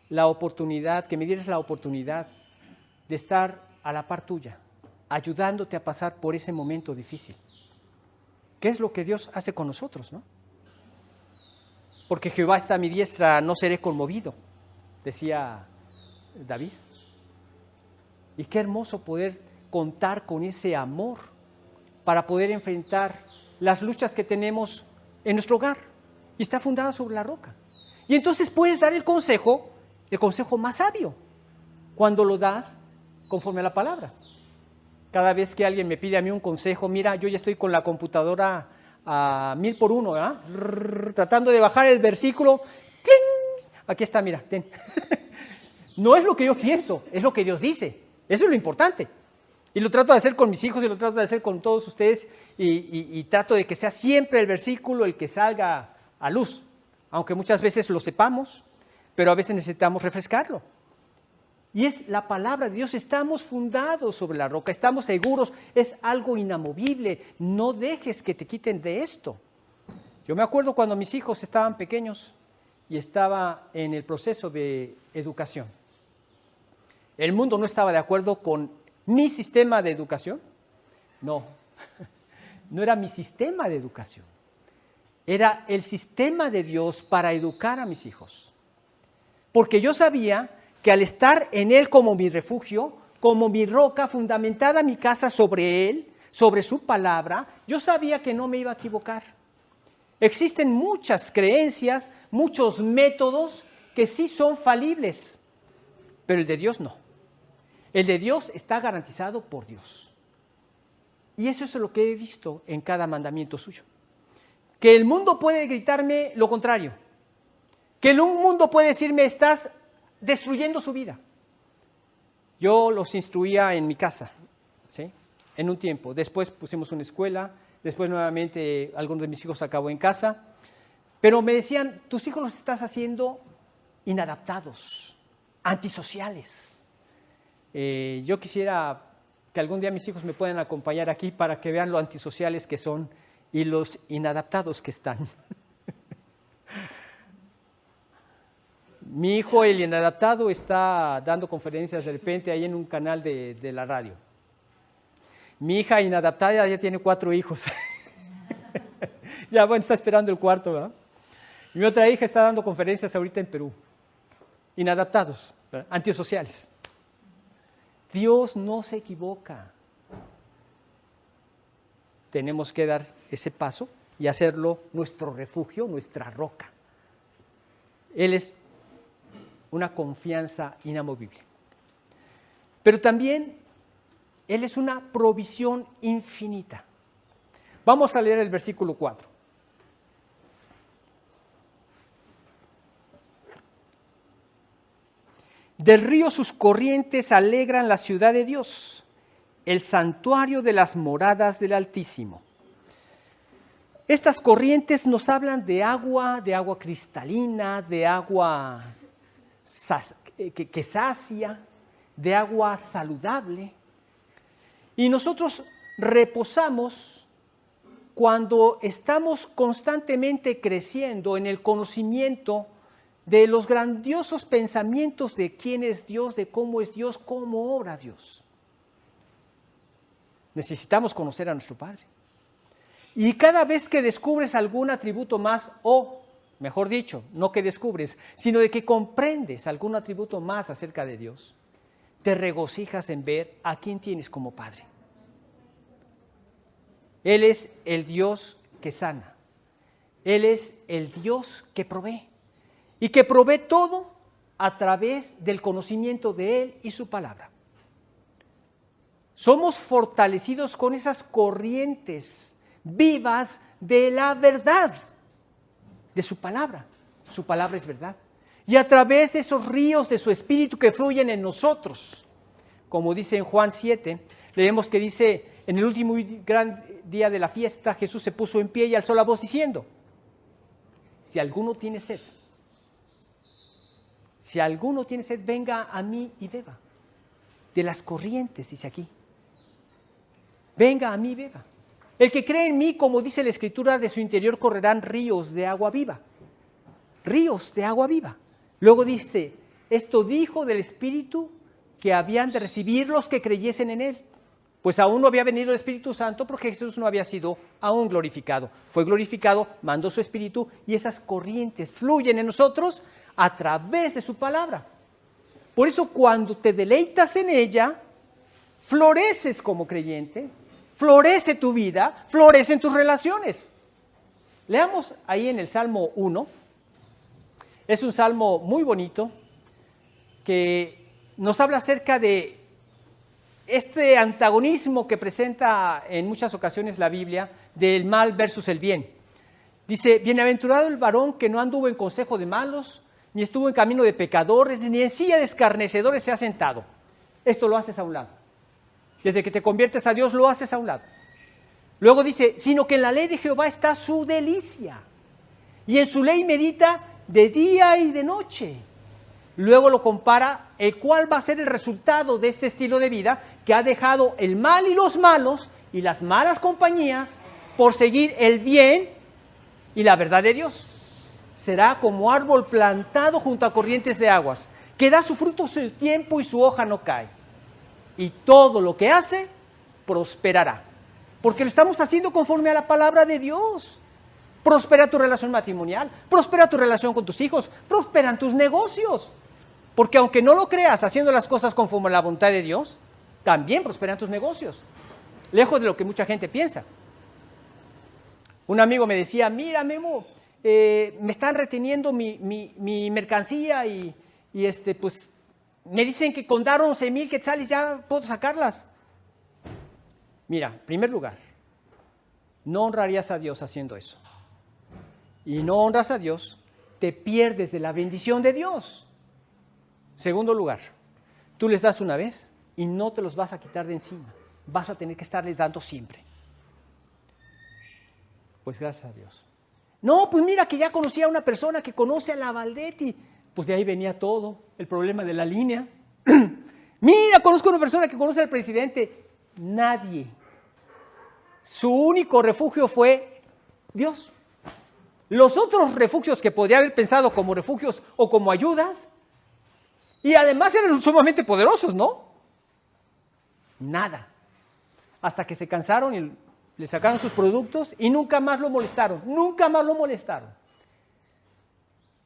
la oportunidad, que me dieras la oportunidad de estar a la par tuya, ayudándote a pasar por ese momento difícil. ¿Qué es lo que Dios hace con nosotros, no? Porque Jehová está a mi diestra, no seré conmovido, decía David. Y qué hermoso poder contar con ese amor para poder enfrentar las luchas que tenemos en nuestro hogar, y está fundada sobre la roca. Y entonces puedes dar el consejo más sabio, cuando lo das conforme a la palabra. Cada vez que alguien me pide a mí un consejo, mira, yo ya estoy con la computadora a 1000 por 1, ¿verdad? Tratando de bajar el versículo. ¡Cling! Aquí está, mira, ten. No es lo que yo pienso, es lo que Dios dice. Eso es lo importante. Y lo trato de hacer con mis hijos y lo trato de hacer con todos ustedes y trato de que sea siempre el versículo el que salga a luz. Aunque muchas veces lo sepamos, pero a veces necesitamos refrescarlo. Y es la palabra de Dios, estamos fundados sobre la roca, estamos seguros, es algo inamovible, no dejes que te quiten de esto. Yo me acuerdo cuando mis hijos estaban pequeños y estaba en el proceso de educación. El mundo no estaba de acuerdo con mi sistema de educación, no era mi sistema de educación, era el sistema de Dios para educar a mis hijos. Porque yo sabía que al estar en Él como mi refugio, como mi roca, fundamentada mi casa sobre Él, sobre su palabra, yo sabía que no me iba a equivocar. Existen muchas creencias, muchos métodos que sí son falibles, pero el de Dios no. El de Dios está garantizado por Dios. Y eso es lo que he visto en cada mandamiento suyo. Que el mundo puede gritarme lo contrario. Que el mundo puede decirme, estás destruyendo su vida. Yo los instruía en mi casa, ¿sí? En un tiempo. Después pusimos una escuela, después nuevamente algunos de mis hijos acabó en casa. Pero me decían, tus hijos los estás haciendo inadaptados, antisociales. Yo quisiera que algún día mis hijos me puedan acompañar aquí para que vean lo antisociales que son y los inadaptados que están. Mi hijo, el inadaptado, está dando conferencias de repente ahí en un canal de la radio. Mi hija inadaptada ya tiene 4 hijos. Ya bueno, está esperando el cuarto, ¿verdad? Mi otra hija está dando conferencias ahorita en Perú. Inadaptados, ¿verdad? Antisociales. Dios no se equivoca. Tenemos que dar ese paso y hacerlo nuestro refugio, nuestra roca. Él es una confianza inamovible. Pero también Él es una provisión infinita. Vamos a leer el versículo 4. Del río sus corrientes alegran la ciudad de Dios, el santuario de las moradas del Altísimo. Estas corrientes nos hablan de agua cristalina, de agua que sacia, de agua saludable. Y nosotros reposamos cuando estamos constantemente creciendo en el conocimiento de los grandiosos pensamientos de quién es Dios, de cómo es Dios, cómo obra Dios. Necesitamos conocer a nuestro Padre. Y cada vez que descubres algún atributo más, o mejor dicho, no que descubres, sino de que comprendes algún atributo más acerca de Dios, te regocijas en ver a quién tienes como Padre. Él es el Dios que sana. Él es el Dios que provee. Y que provee todo a través del conocimiento de Él y su palabra. Somos fortalecidos con esas corrientes vivas de la verdad, de su palabra. Su palabra es verdad. Y a través de esos ríos de su espíritu que fluyen en nosotros. Como dice en Juan 7, leemos que dice, en el último gran día de la fiesta, Jesús se puso en pie y alzó la voz diciendo, si alguno tiene sed, venga a mí y beba. De las corrientes, dice aquí. Venga a mí y beba. El que cree en mí, como dice la Escritura, de su interior correrán ríos de agua viva. Ríos de agua viva. Luego dice, esto dijo del Espíritu que habían de recibir los que creyesen en Él. Pues aún no había venido el Espíritu Santo porque Jesús no había sido aún glorificado. Fue glorificado, mandó su Espíritu y esas corrientes fluyen en nosotros a través de su palabra. Por eso cuando te deleitas en ella, floreces como creyente, florece tu vida, florecen tus relaciones. Leamos ahí en el Salmo 1. Es un salmo muy bonito que nos habla acerca de este antagonismo que presenta en muchas ocasiones la Biblia del mal versus el bien. Dice, bienaventurado el varón que no anduvo en consejo de malos, ni estuvo en camino de pecadores, ni en silla de escarnecedores se ha sentado. Esto lo haces a un lado. Desde que te conviertes a Dios lo haces a un lado. Luego dice, sino que en la ley de Jehová está su delicia, y en su ley medita de día y de noche. Luego lo compara, el cual va a ser el resultado de este estilo de vida que ha dejado el mal y los malos y las malas compañías por seguir el bien y la verdad de Dios. Será como árbol plantado junto a corrientes de aguas, que da su fruto a su tiempo y su hoja no cae. Y todo lo que hace, prosperará. Porque lo estamos haciendo conforme a la palabra de Dios. Prospera tu relación matrimonial, prospera tu relación con tus hijos, prosperan tus negocios. Porque aunque no lo creas haciendo las cosas conforme a la voluntad de Dios, también prosperan tus negocios. Lejos de lo que mucha gente piensa. Un amigo me decía, mira Memo, me están reteniendo mi mercancía y pues me dicen que con dar 11,000 quetzales ya puedo sacarlas. Mira, en primer lugar, no honrarías a Dios haciendo eso. Y no honras a Dios, te pierdes de la bendición de Dios. Segundo lugar, tú les das una vez y no te los vas a quitar de encima. Vas a tener que estarles dando siempre. Pues gracias a Dios. No, pues mira que ya conocí a una persona que conoce a la Valdetti. Pues de ahí venía todo, el problema de la línea. Mira, conozco a una persona que conoce al presidente. Nadie. Su único refugio fue Dios. Los otros refugios que podría haber pensado como refugios o como ayudas, y además eran sumamente poderosos, ¿no? Nada. Hasta que se cansaron y le sacaron sus productos y nunca más lo molestaron, nunca más lo molestaron.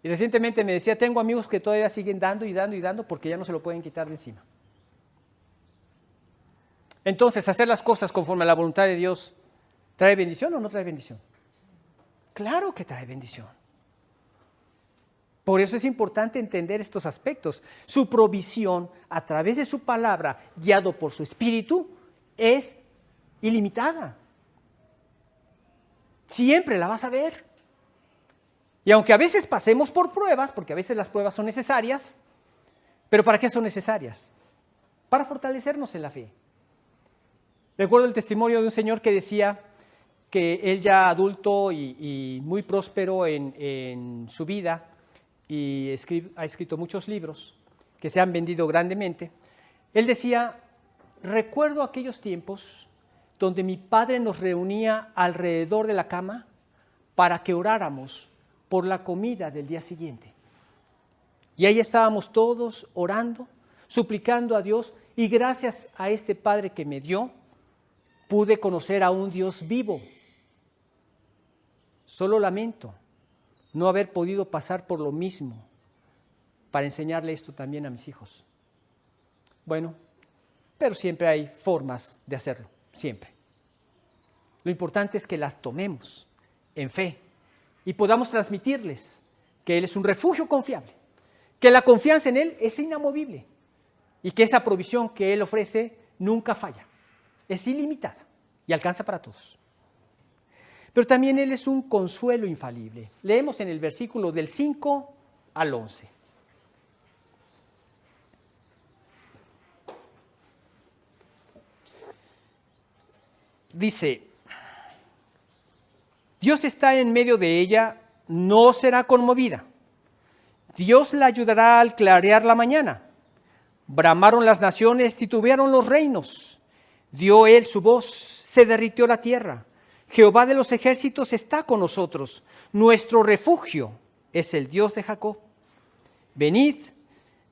Y recientemente me decía, tengo amigos que todavía siguen dando y dando y dando porque ya no se lo pueden quitar de encima. Entonces, hacer las cosas conforme a la voluntad de Dios, ¿trae bendición o no trae bendición? Claro que trae bendición. Por eso es importante entender estos aspectos. Su provisión a través de su palabra, guiado por su espíritu, es ilimitada. Siempre la vas a ver. Y aunque a veces pasemos por pruebas, porque a veces las pruebas son necesarias, ¿pero para qué son necesarias? Para fortalecernos en la fe. Recuerdo el testimonio de un señor que decía que él ya adulto y muy próspero en su vida, y ha escrito muchos libros que se han vendido grandemente. Él decía, recuerdo aquellos tiempos donde mi padre nos reunía alrededor de la cama para que oráramos por la comida del día siguiente. Y ahí estábamos todos orando, suplicando a Dios, y gracias a este Padre que me dio, pude conocer a un Dios vivo. Solo lamento no haber podido pasar por lo mismo para enseñarle esto también a mis hijos. Bueno, pero siempre hay formas de hacerlo, siempre. Lo importante es que las tomemos en fe y podamos transmitirles que Él es un refugio confiable, que la confianza en Él es inamovible y que esa provisión que Él ofrece nunca falla, es ilimitada y alcanza para todos. Pero también Él es un consuelo infalible. Leemos en el versículo del 5 al 11. Dice, Dios está en medio de ella, no será conmovida. Dios la ayudará al clarear la mañana. Bramaron las naciones, titubearon los reinos. Dio Él su voz, se derritió la tierra. Jehová de los ejércitos está con nosotros. Nuestro refugio es el Dios de Jacob. Venid,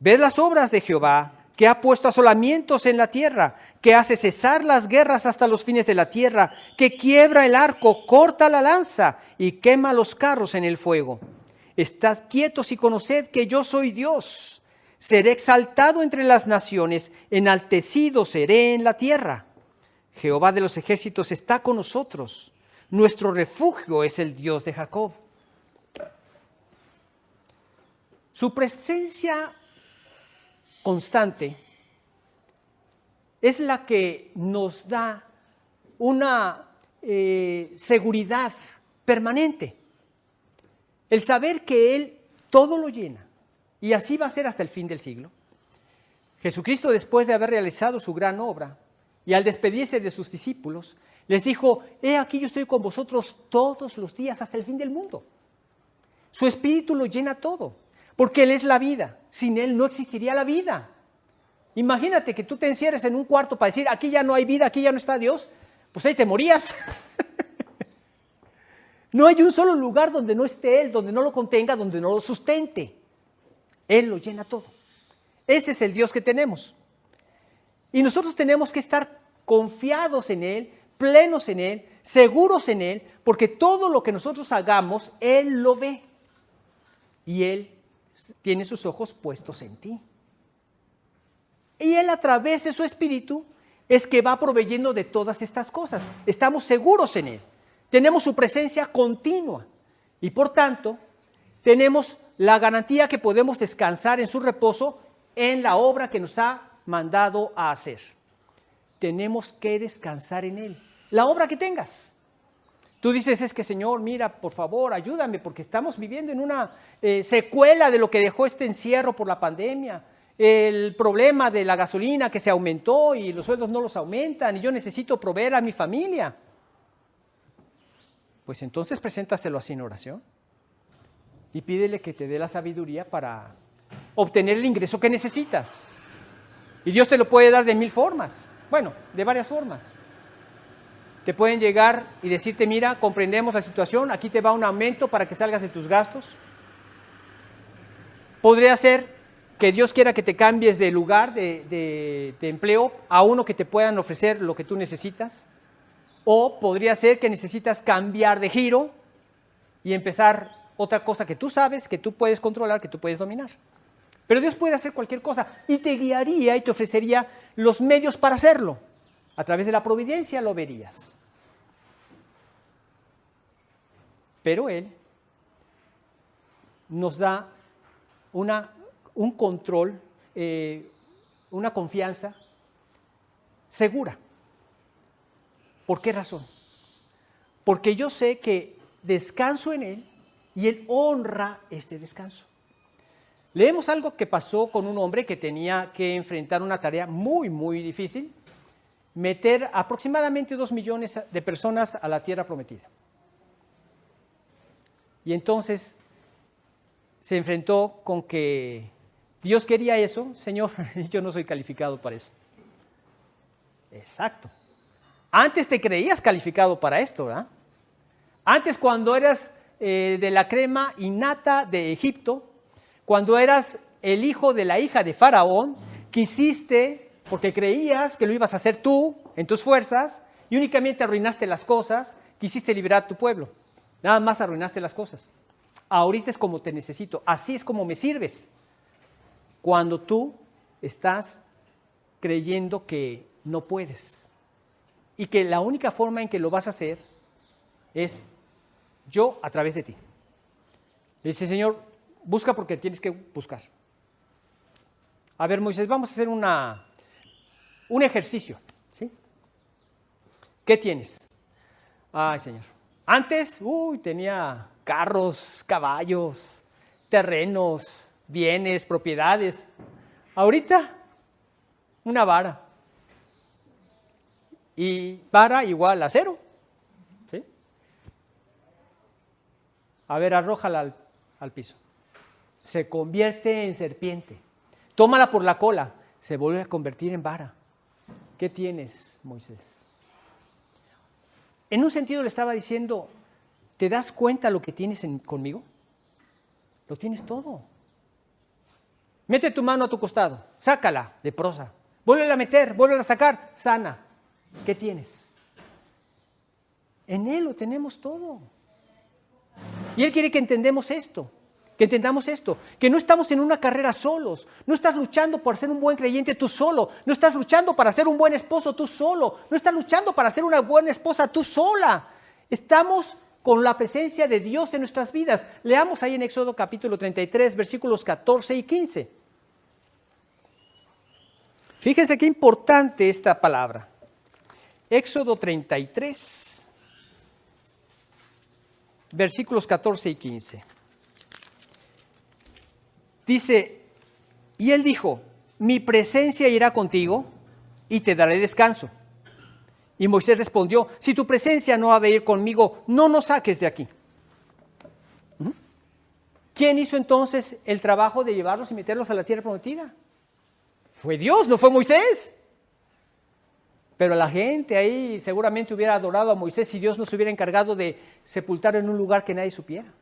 ved las obras de Jehová, que ha puesto asolamientos en la tierra, que hace cesar las guerras hasta los fines de la tierra, que quiebra el arco, corta la lanza y quema los carros en el fuego. Estad quietos y conoced que yo soy Dios. Seré exaltado entre las naciones, enaltecido seré en la tierra. Jehová de los ejércitos está con nosotros. Nuestro refugio es el Dios de Jacob. Su presencia constante es la que nos da una seguridad permanente. El saber que Él todo lo llena, y así va a ser hasta el fin del siglo. Jesucristo, después de haber realizado su gran obra, y al despedirse de sus discípulos, les dijo: he aquí yo estoy con vosotros todos los días hasta el fin del mundo. Su Espíritu lo llena todo, porque Él es la vida. Sin Él no existiría la vida. Imagínate que tú te encierres en un cuarto para decir: aquí ya no hay vida, aquí ya no está Dios. Pues ahí te morías. No hay un solo lugar donde no esté Él, donde no lo contenga, donde no lo sustente. Él lo llena todo. Ese es el Dios que tenemos. Y nosotros tenemos que estar confiados en Él, plenos en Él, seguros en Él, porque todo lo que nosotros hagamos, Él lo ve. Y Él tiene sus ojos puestos en ti. Y Él, a través de su Espíritu, es que va proveyendo de todas estas cosas. Estamos seguros en Él. Tenemos su presencia continua. Y por tanto, tenemos la garantía que podemos descansar en su reposo en la obra que nos ha mandado a hacer. Tenemos que descansar en Él. La obra que tengas. Tú dices: es que Señor, mira, por favor, ayúdame, porque estamos viviendo en una secuela de lo que dejó este encierro por la pandemia. El problema de la gasolina que se aumentó y los sueldos no los aumentan y yo necesito proveer a mi familia. Pues entonces preséntaselo así en oración y pídele que te dé la sabiduría para obtener el ingreso que necesitas. Y Dios te lo puede dar de 1000 formas, bueno, de varias formas. Te pueden llegar y decirte: mira, comprendemos la situación, aquí te va un aumento para que salgas de tus gastos. Podría ser que Dios quiera que te cambies de lugar de empleo a uno que te puedan ofrecer lo que tú necesitas. O podría ser que necesitas cambiar de giro y empezar otra cosa que tú sabes, que tú puedes controlar, que tú puedes dominar. Pero Dios puede hacer cualquier cosa y te guiaría y te ofrecería los medios para hacerlo. A través de la providencia lo verías. Pero Él nos da un control, una confianza segura. ¿Por qué razón? Porque yo sé que descanso en Él y Él honra este descanso. Leemos algo que pasó con un hombre que tenía que enfrentar una tarea muy, muy difícil: meter aproximadamente 2 millones de personas a la tierra prometida. Y entonces se enfrentó con que Dios quería eso. Señor, yo no soy calificado para eso. Exacto. Antes te creías calificado para esto, ¿verdad? Antes, cuando eras de la crema innata de Egipto, cuando eras el hijo de la hija de Faraón, quisiste, porque creías que lo ibas a hacer tú, en tus fuerzas, y únicamente arruinaste las cosas, quisiste liberar a tu pueblo. Nada más arruinaste las cosas. Ahorita es como te necesito, así es como me sirves. Cuando tú estás creyendo que no puedes y que la única forma en que lo vas a hacer es yo a través de ti. Le dice: Señor, busca porque tienes que buscar. A ver, Moisés, vamos a hacer un ejercicio, ¿sí? ¿Qué tienes? Ay, Señor. Antes, tenía carros, caballos, terrenos, bienes, propiedades. Ahorita, una vara. Y vara igual a 0. ¿Sí? A ver, arrójala al piso. Se convierte en serpiente. Tómala por la cola. Se vuelve a convertir en vara. ¿Qué tienes, Moisés? En un sentido le estaba diciendo: ¿te das cuenta lo que tienes conmigo? Lo tienes todo. Mete tu mano a tu costado, sácala, leprosa. Vuélvela a meter, vuélvela a sacar, sana. ¿Qué tienes? En Él lo tenemos todo. Y Él quiere que entendamos esto, que no estamos en una carrera solos. No estás luchando por ser un buen creyente tú solo. No estás luchando para ser un buen esposo tú solo. No estás luchando para ser una buena esposa tú sola. Estamos con la presencia de Dios en nuestras vidas. Leamos ahí en Éxodo capítulo 33, versículos 14 y 15. Fíjense qué importante esta palabra. Éxodo 33, versículos 14 y 15. Dice, y él dijo, mi presencia irá contigo y te daré descanso. Y Moisés respondió, si tu presencia no ha de ir conmigo, no nos saques de aquí. ¿Quién hizo entonces el trabajo de llevarlos y meterlos a la tierra prometida? Fue Dios, no fue Moisés. Pero la gente ahí seguramente hubiera adorado a Moisés si Dios no se hubiera encargado de sepultar en un lugar que nadie supiera.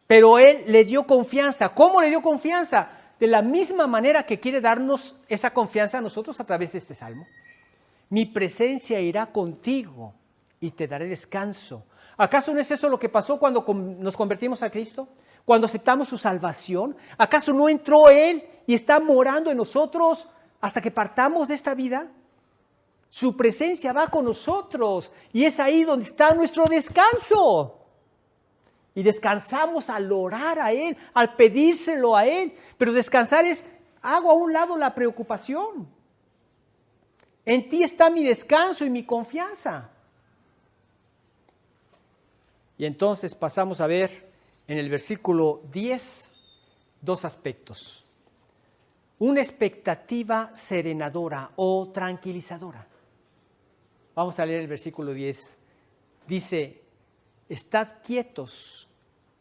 Pero Él le dio confianza. ¿Cómo le dio confianza? De la misma manera que quiere darnos esa confianza a nosotros a través de este salmo. Mi presencia irá contigo y te daré descanso. ¿Acaso no es eso lo que pasó cuando nos convertimos a Cristo? Cuando aceptamos su salvación. ¿Acaso no entró Él y está morando en nosotros hasta que partamos de esta vida? Su presencia va con nosotros y es ahí donde está nuestro descanso. Y descansamos al orar a Él, al pedírselo a Él. Pero descansar es, hago a un lado la preocupación. En ti está mi descanso y mi confianza. Y entonces pasamos a ver en el versículo 10 dos aspectos. Una expectativa serenadora o tranquilizadora. Vamos a leer el versículo 10. Dice, estad quietos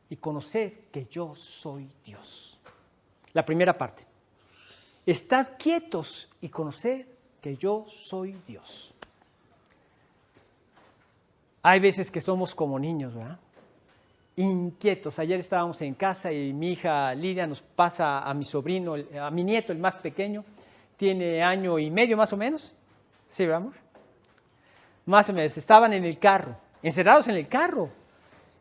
y conoced que yo soy Dios. La primera parte. Estad quietos y conoced que yo soy Dios. Hay veces que somos como niños, ¿verdad? Inquietos. Ayer estábamos en casa y mi hija Lidia nos pasa a mi sobrino, a mi nieto, el más pequeño. Tiene 1 año y medio más o menos. ¿Sí, verdad, amor? Más o menos. Estaban en el carro, encerrados en el carro.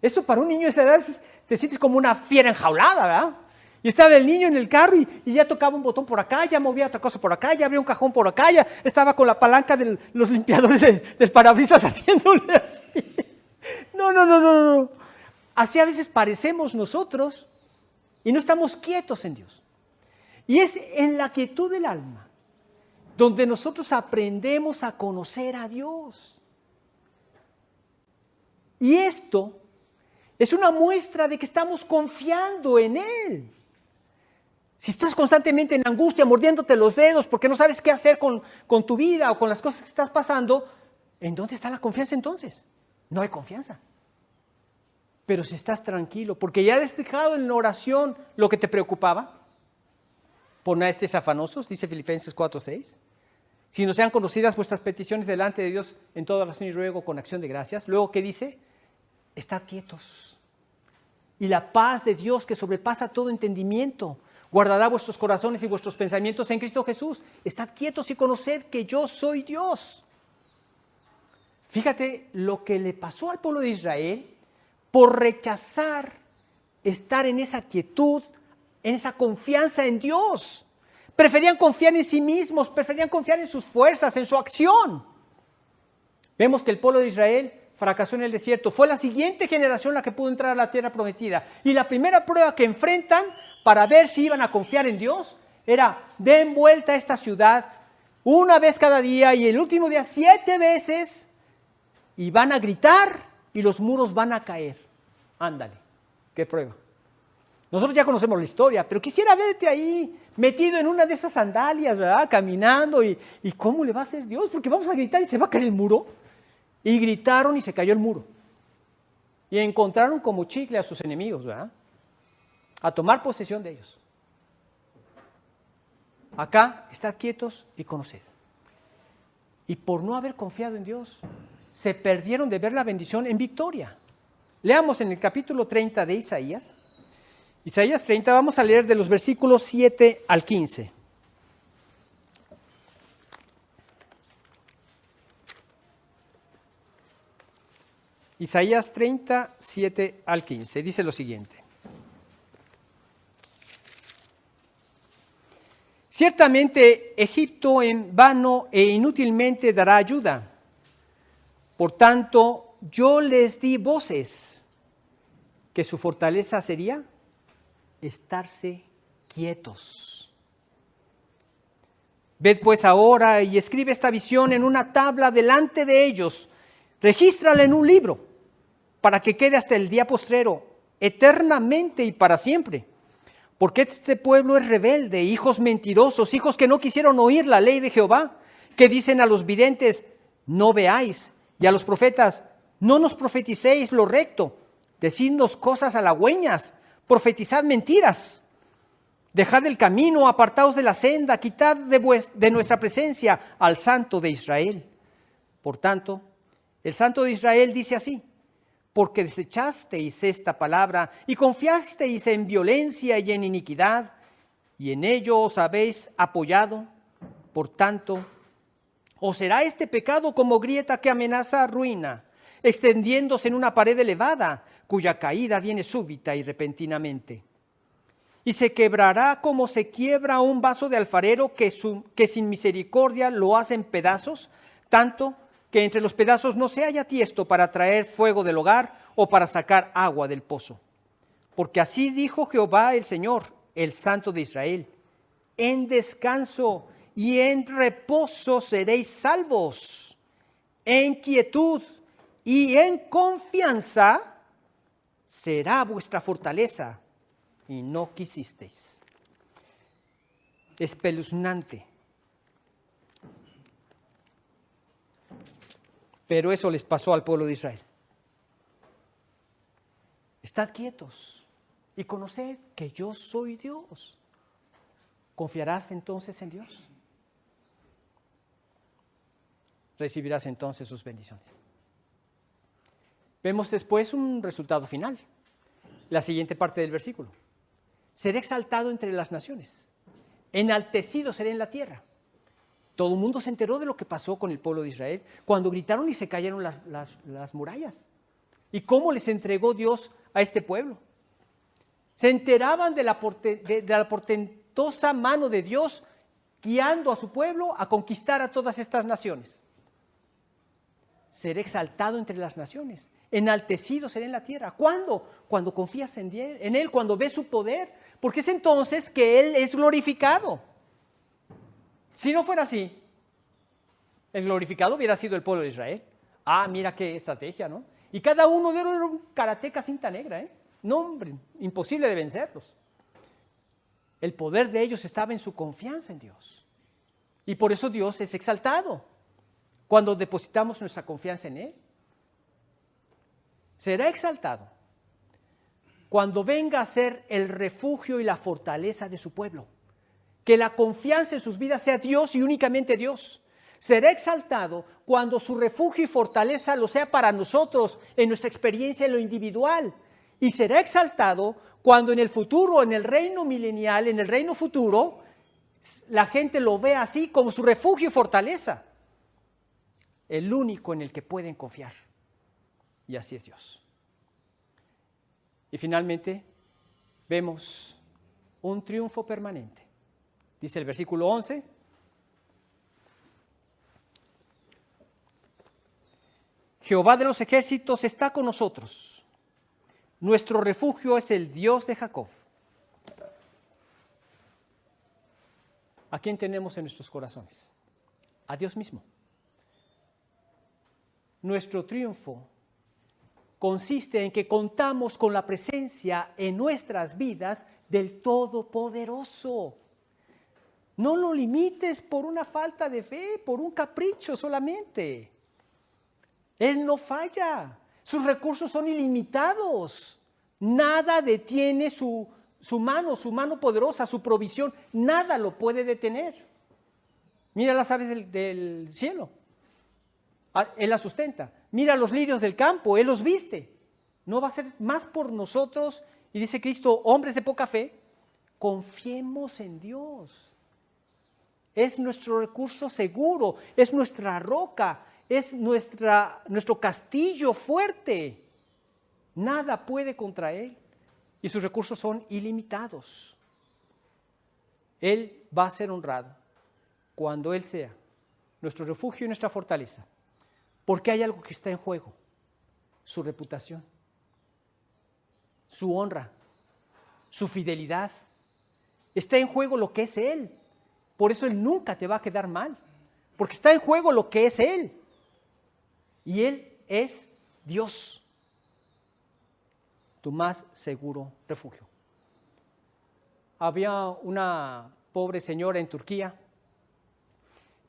Esto para un niño de esa edad te sientes como una fiera enjaulada, ¿verdad? Y estaba el niño en el carro y ya tocaba un botón por acá, ya movía otra cosa por acá, ya abría un cajón por acá, ya estaba con la palanca de los limpiadores del parabrisas haciéndole así. No. Así a veces parecemos nosotros y no estamos quietos en Dios. Y es en la quietud del alma donde nosotros aprendemos a conocer a Dios. Y esto es una muestra de que estamos confiando en Él. Si estás constantemente en angustia, mordiéndote los dedos porque no sabes qué hacer con tu vida o con las cosas que estás pasando, ¿en dónde está la confianza entonces? No hay confianza. Pero si estás tranquilo, porque ya has dejado en la oración lo que te preocupaba, por nada estés afanosos, dice Filipenses 4:6. Si no sean conocidas vuestras peticiones delante de Dios en toda oración y ruego con acción de gracias. Luego, ¿qué dice? Estad quietos. Y la paz de Dios que sobrepasa todo entendimiento guardará vuestros corazones y vuestros pensamientos en Cristo Jesús. Estad quietos y conoced que yo soy Dios. Fíjate lo que le pasó al pueblo de Israel por rechazar estar en esa quietud, en esa confianza en Dios. Preferían confiar en sí mismos, preferían confiar en sus fuerzas, en su acción. Vemos que el pueblo de Israel fracasó en el desierto. Fue la siguiente generación la que pudo entrar a la tierra prometida. Y la primera prueba que enfrentan para ver si iban a confiar en Dios era: den vuelta a esta ciudad una vez cada día y el último día 7 veces y van a gritar y los muros van a caer. Ándale, qué prueba. Nosotros ya conocemos la historia, pero quisiera verte ahí metido en una de esas sandalias, ¿verdad? Caminando y ¿cómo le va a hacer Dios? Porque vamos a gritar y se va a caer el muro. Y gritaron y se cayó el muro. Y encontraron como chicle a sus enemigos, ¿verdad? A tomar posesión de ellos. Acá, estad quietos y conoced. Y por no haber confiado en Dios, se perdieron de ver la bendición en victoria. Leamos en el capítulo 30 de Isaías. Isaías 30, vamos a leer de los versículos 7 al 15. Isaías 30, 7 al 15, dice lo siguiente. Ciertamente Egipto en vano e inútilmente dará ayuda. Por tanto, yo les di voces, que su fortaleza sería estarse quietos. Ved pues ahora y escribe esta visión en una tabla delante de ellos. Regístrala en un libro para que quede hasta el día postrero, eternamente y para siempre. Porque este pueblo es rebelde, hijos mentirosos, hijos que no quisieron oír la ley de Jehová, que dicen a los videntes, no veáis, y a los profetas, no nos profeticéis lo recto, decidnos cosas halagüeñas, profetizad mentiras. Dejad el camino, apartaos de la senda, quitad de nuestra presencia al Santo de Israel. Por tanto, el Santo de Israel dice así, porque desechasteis esta palabra y confiasteis en violencia y en iniquidad, y en ello os habéis apoyado. Por tanto, os será este pecado como grieta que amenaza ruina, extendiéndose en una pared elevada, cuya caída viene súbita y repentinamente. Y se quebrará como se quiebra un vaso de alfarero que sin misericordia lo hace en pedazos, tanto que entre los pedazos no se haya tiesto para traer fuego del hogar o para sacar agua del pozo. Porque así dijo Jehová el Señor, el Santo de Israel, en descanso y en reposo seréis salvos, en quietud y en confianza será vuestra fortaleza, y no quisisteis. Espeluznante. Pero eso les pasó al pueblo de Israel. Estad quietos y conoced que yo soy Dios. ¿Confiarás entonces en Dios? Recibirás entonces sus bendiciones. Vemos después un resultado final. La siguiente parte del versículo. Seré exaltado entre las naciones, enaltecido seré en la tierra. Todo el mundo se enteró de lo que pasó con el pueblo de Israel cuando gritaron y se cayeron las murallas. ¿Y cómo les entregó Dios a este pueblo? Se enteraban de la portentosa mano de Dios guiando a su pueblo a conquistar a todas estas naciones. Seré exaltado entre las naciones, enaltecido seré en la tierra. ¿Cuándo? Cuando confías en Él, cuando ves su poder, porque es entonces que Él es glorificado. Si no fuera así, el glorificado hubiera sido el pueblo de Israel. Ah, mira qué estrategia, ¿no? Y cada uno de ellos era un karateca cinta negra, ¿eh? No, hombre, imposible de vencerlos. El poder de ellos estaba en su confianza en Dios. Y por eso Dios es exaltado. Cuando depositamos nuestra confianza en Él, será exaltado cuando venga a ser el refugio y la fortaleza de su pueblo. Que la confianza en sus vidas sea Dios y únicamente Dios. Será exaltado cuando su refugio y fortaleza lo sea para nosotros en nuestra experiencia en lo individual. Y será exaltado cuando en el futuro, en el reino milenial, en el reino futuro, la gente lo vea así como su refugio y fortaleza. El único en el que pueden confiar. Y así es Dios. Y finalmente, vemos un triunfo permanente. Dice el versículo 11. Jehová de los ejércitos está con nosotros. Nuestro refugio es el Dios de Jacob. ¿A quién tenemos en nuestros corazones? A Dios mismo. Nuestro triunfo consiste en que contamos con la presencia en nuestras vidas del Todopoderoso. No lo limites por una falta de fe, por un capricho solamente. Él no falla. Sus recursos son ilimitados. Nada detiene su mano poderosa, su provisión. Nada lo puede detener. Mira las aves del cielo. Él las sustenta. Mira los lirios del campo, Él los viste. ¿No va a ser más por nosotros? Y dice Cristo, hombres de poca fe, confiemos en Dios. Es nuestro recurso seguro, es nuestra roca, es nuestro castillo fuerte. Nada puede contra Él. Y sus recursos son ilimitados. Él va a ser honrado cuando Él sea nuestro refugio y nuestra fortaleza. Porque hay algo que está en juego, su reputación, su honra, su fidelidad. Está en juego lo que es Él, Por eso Él nunca te va a quedar mal, porque está en juego lo que es Él. Y Él es Dios, tu más seguro refugio. Había una pobre señora en Turquía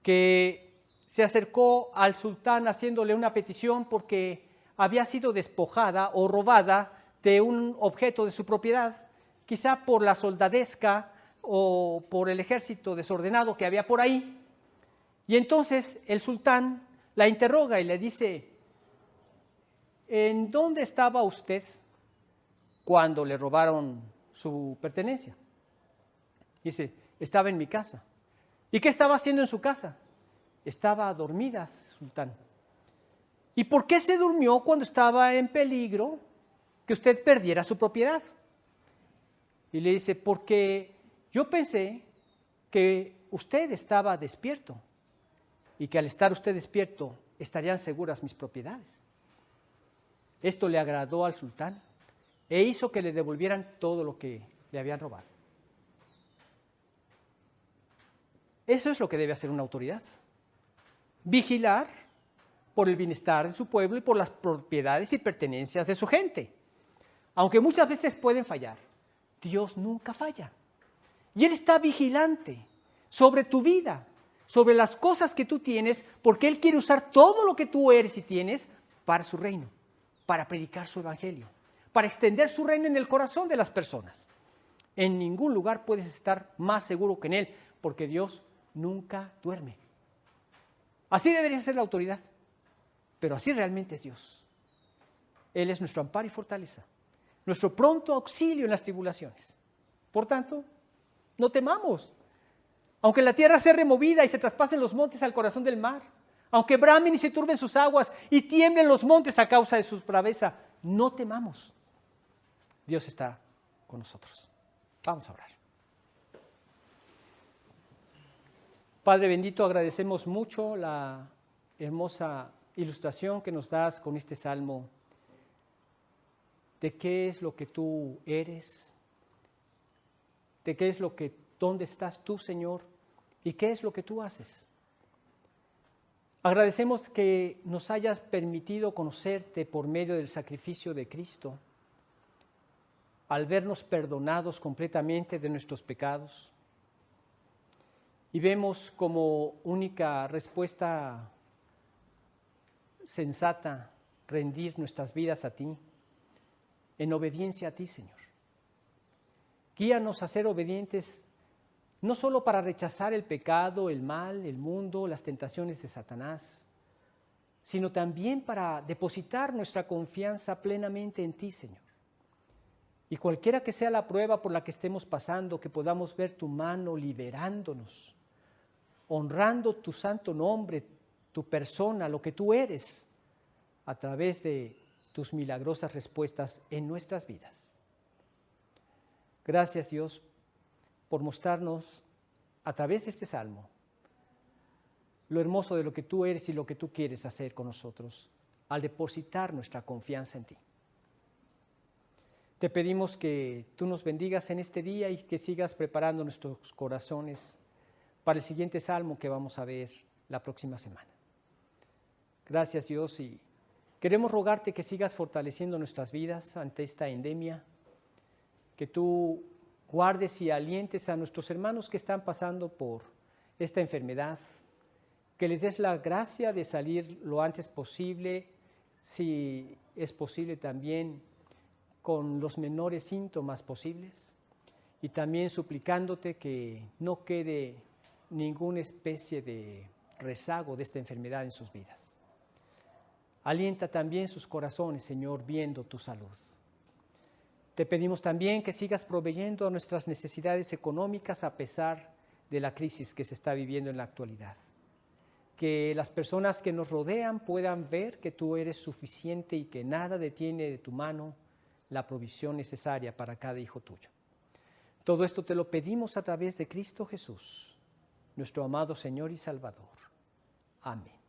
que se acercó al sultán haciéndole una petición porque había sido despojada o robada de un objeto de su propiedad, quizá por la soldadesca o por el ejército desordenado que había por ahí. Y entonces el sultán la interroga y le dice: ¿en dónde estaba usted cuando le robaron su pertenencia? Dice: estaba en mi casa. ¿Y qué estaba haciendo en su casa? Estaba dormida, sultán. ¿Y por qué se durmió cuando estaba en peligro que usted perdiera su propiedad? Y le dice: porque yo pensé que usted estaba despierto y que al estar usted despierto estarían seguras mis propiedades. Esto le agradó al sultán e hizo que le devolvieran todo lo que le habían robado. Eso es lo que debe hacer una autoridad: vigilar por el bienestar de su pueblo y por las propiedades y pertenencias de su gente. Aunque muchas veces pueden fallar, Dios nunca falla. Y Él está vigilante sobre tu vida, sobre las cosas que tú tienes, porque Él quiere usar todo lo que tú eres y tienes para su reino, para predicar su evangelio, para extender su reino en el corazón de las personas. En ningún lugar puedes estar más seguro que en Él, porque Dios nunca duerme. Así debería ser la autoridad, pero así realmente es Dios. Él es nuestro amparo y fortaleza, nuestro pronto auxilio en las tribulaciones. Por tanto, no temamos. Aunque la tierra sea removida y se traspasen los montes al corazón del mar, aunque bramen y se turben sus aguas y tiemblen los montes a causa de su braveza, no temamos. Dios está con nosotros. Vamos a orar. Padre bendito, agradecemos mucho la hermosa ilustración que nos das con este salmo de qué es lo que tú eres, de qué es lo que, dónde estás tú, Señor, y qué es lo que tú haces. Agradecemos que nos hayas permitido conocerte por medio del sacrificio de Cristo, al vernos perdonados completamente de nuestros pecados. Y vemos como única respuesta sensata rendir nuestras vidas a ti, en obediencia a ti, Señor. Guíanos a ser obedientes, no solo para rechazar el pecado, el mal, el mundo, las tentaciones de Satanás, sino también para depositar nuestra confianza plenamente en ti, Señor. Y cualquiera que sea la prueba por la que estemos pasando, que podamos ver tu mano liberándonos, honrando tu santo nombre, tu persona, lo que tú eres, a través de tus milagrosas respuestas en nuestras vidas. Gracias, Dios, por mostrarnos a través de este salmo lo hermoso de lo que tú eres y lo que tú quieres hacer con nosotros al depositar nuestra confianza en ti. Te pedimos que tú nos bendigas en este día y que sigas preparando nuestros corazones para el siguiente salmo que vamos a ver la próxima semana. Gracias, Dios, y queremos rogarte que sigas fortaleciendo nuestras vidas ante esta endemia, que tú guardes y alientes a nuestros hermanos que están pasando por esta enfermedad, que les des la gracia de salir lo antes posible, si es posible también con los menores síntomas posibles, y también suplicándote que no quede ninguna especie de rezago de esta enfermedad en sus vidas. Alienta también sus corazones, Señor, viendo tu salud. Te pedimos también que sigas proveyendo a nuestras necesidades económicas a pesar de la crisis que se está viviendo en la actualidad. Que las personas que nos rodean puedan ver que tú eres suficiente y que nada detiene de tu mano la provisión necesaria para cada hijo tuyo. Todo esto te lo pedimos a través de Cristo Jesús, nuestro amado Señor y Salvador. Amén.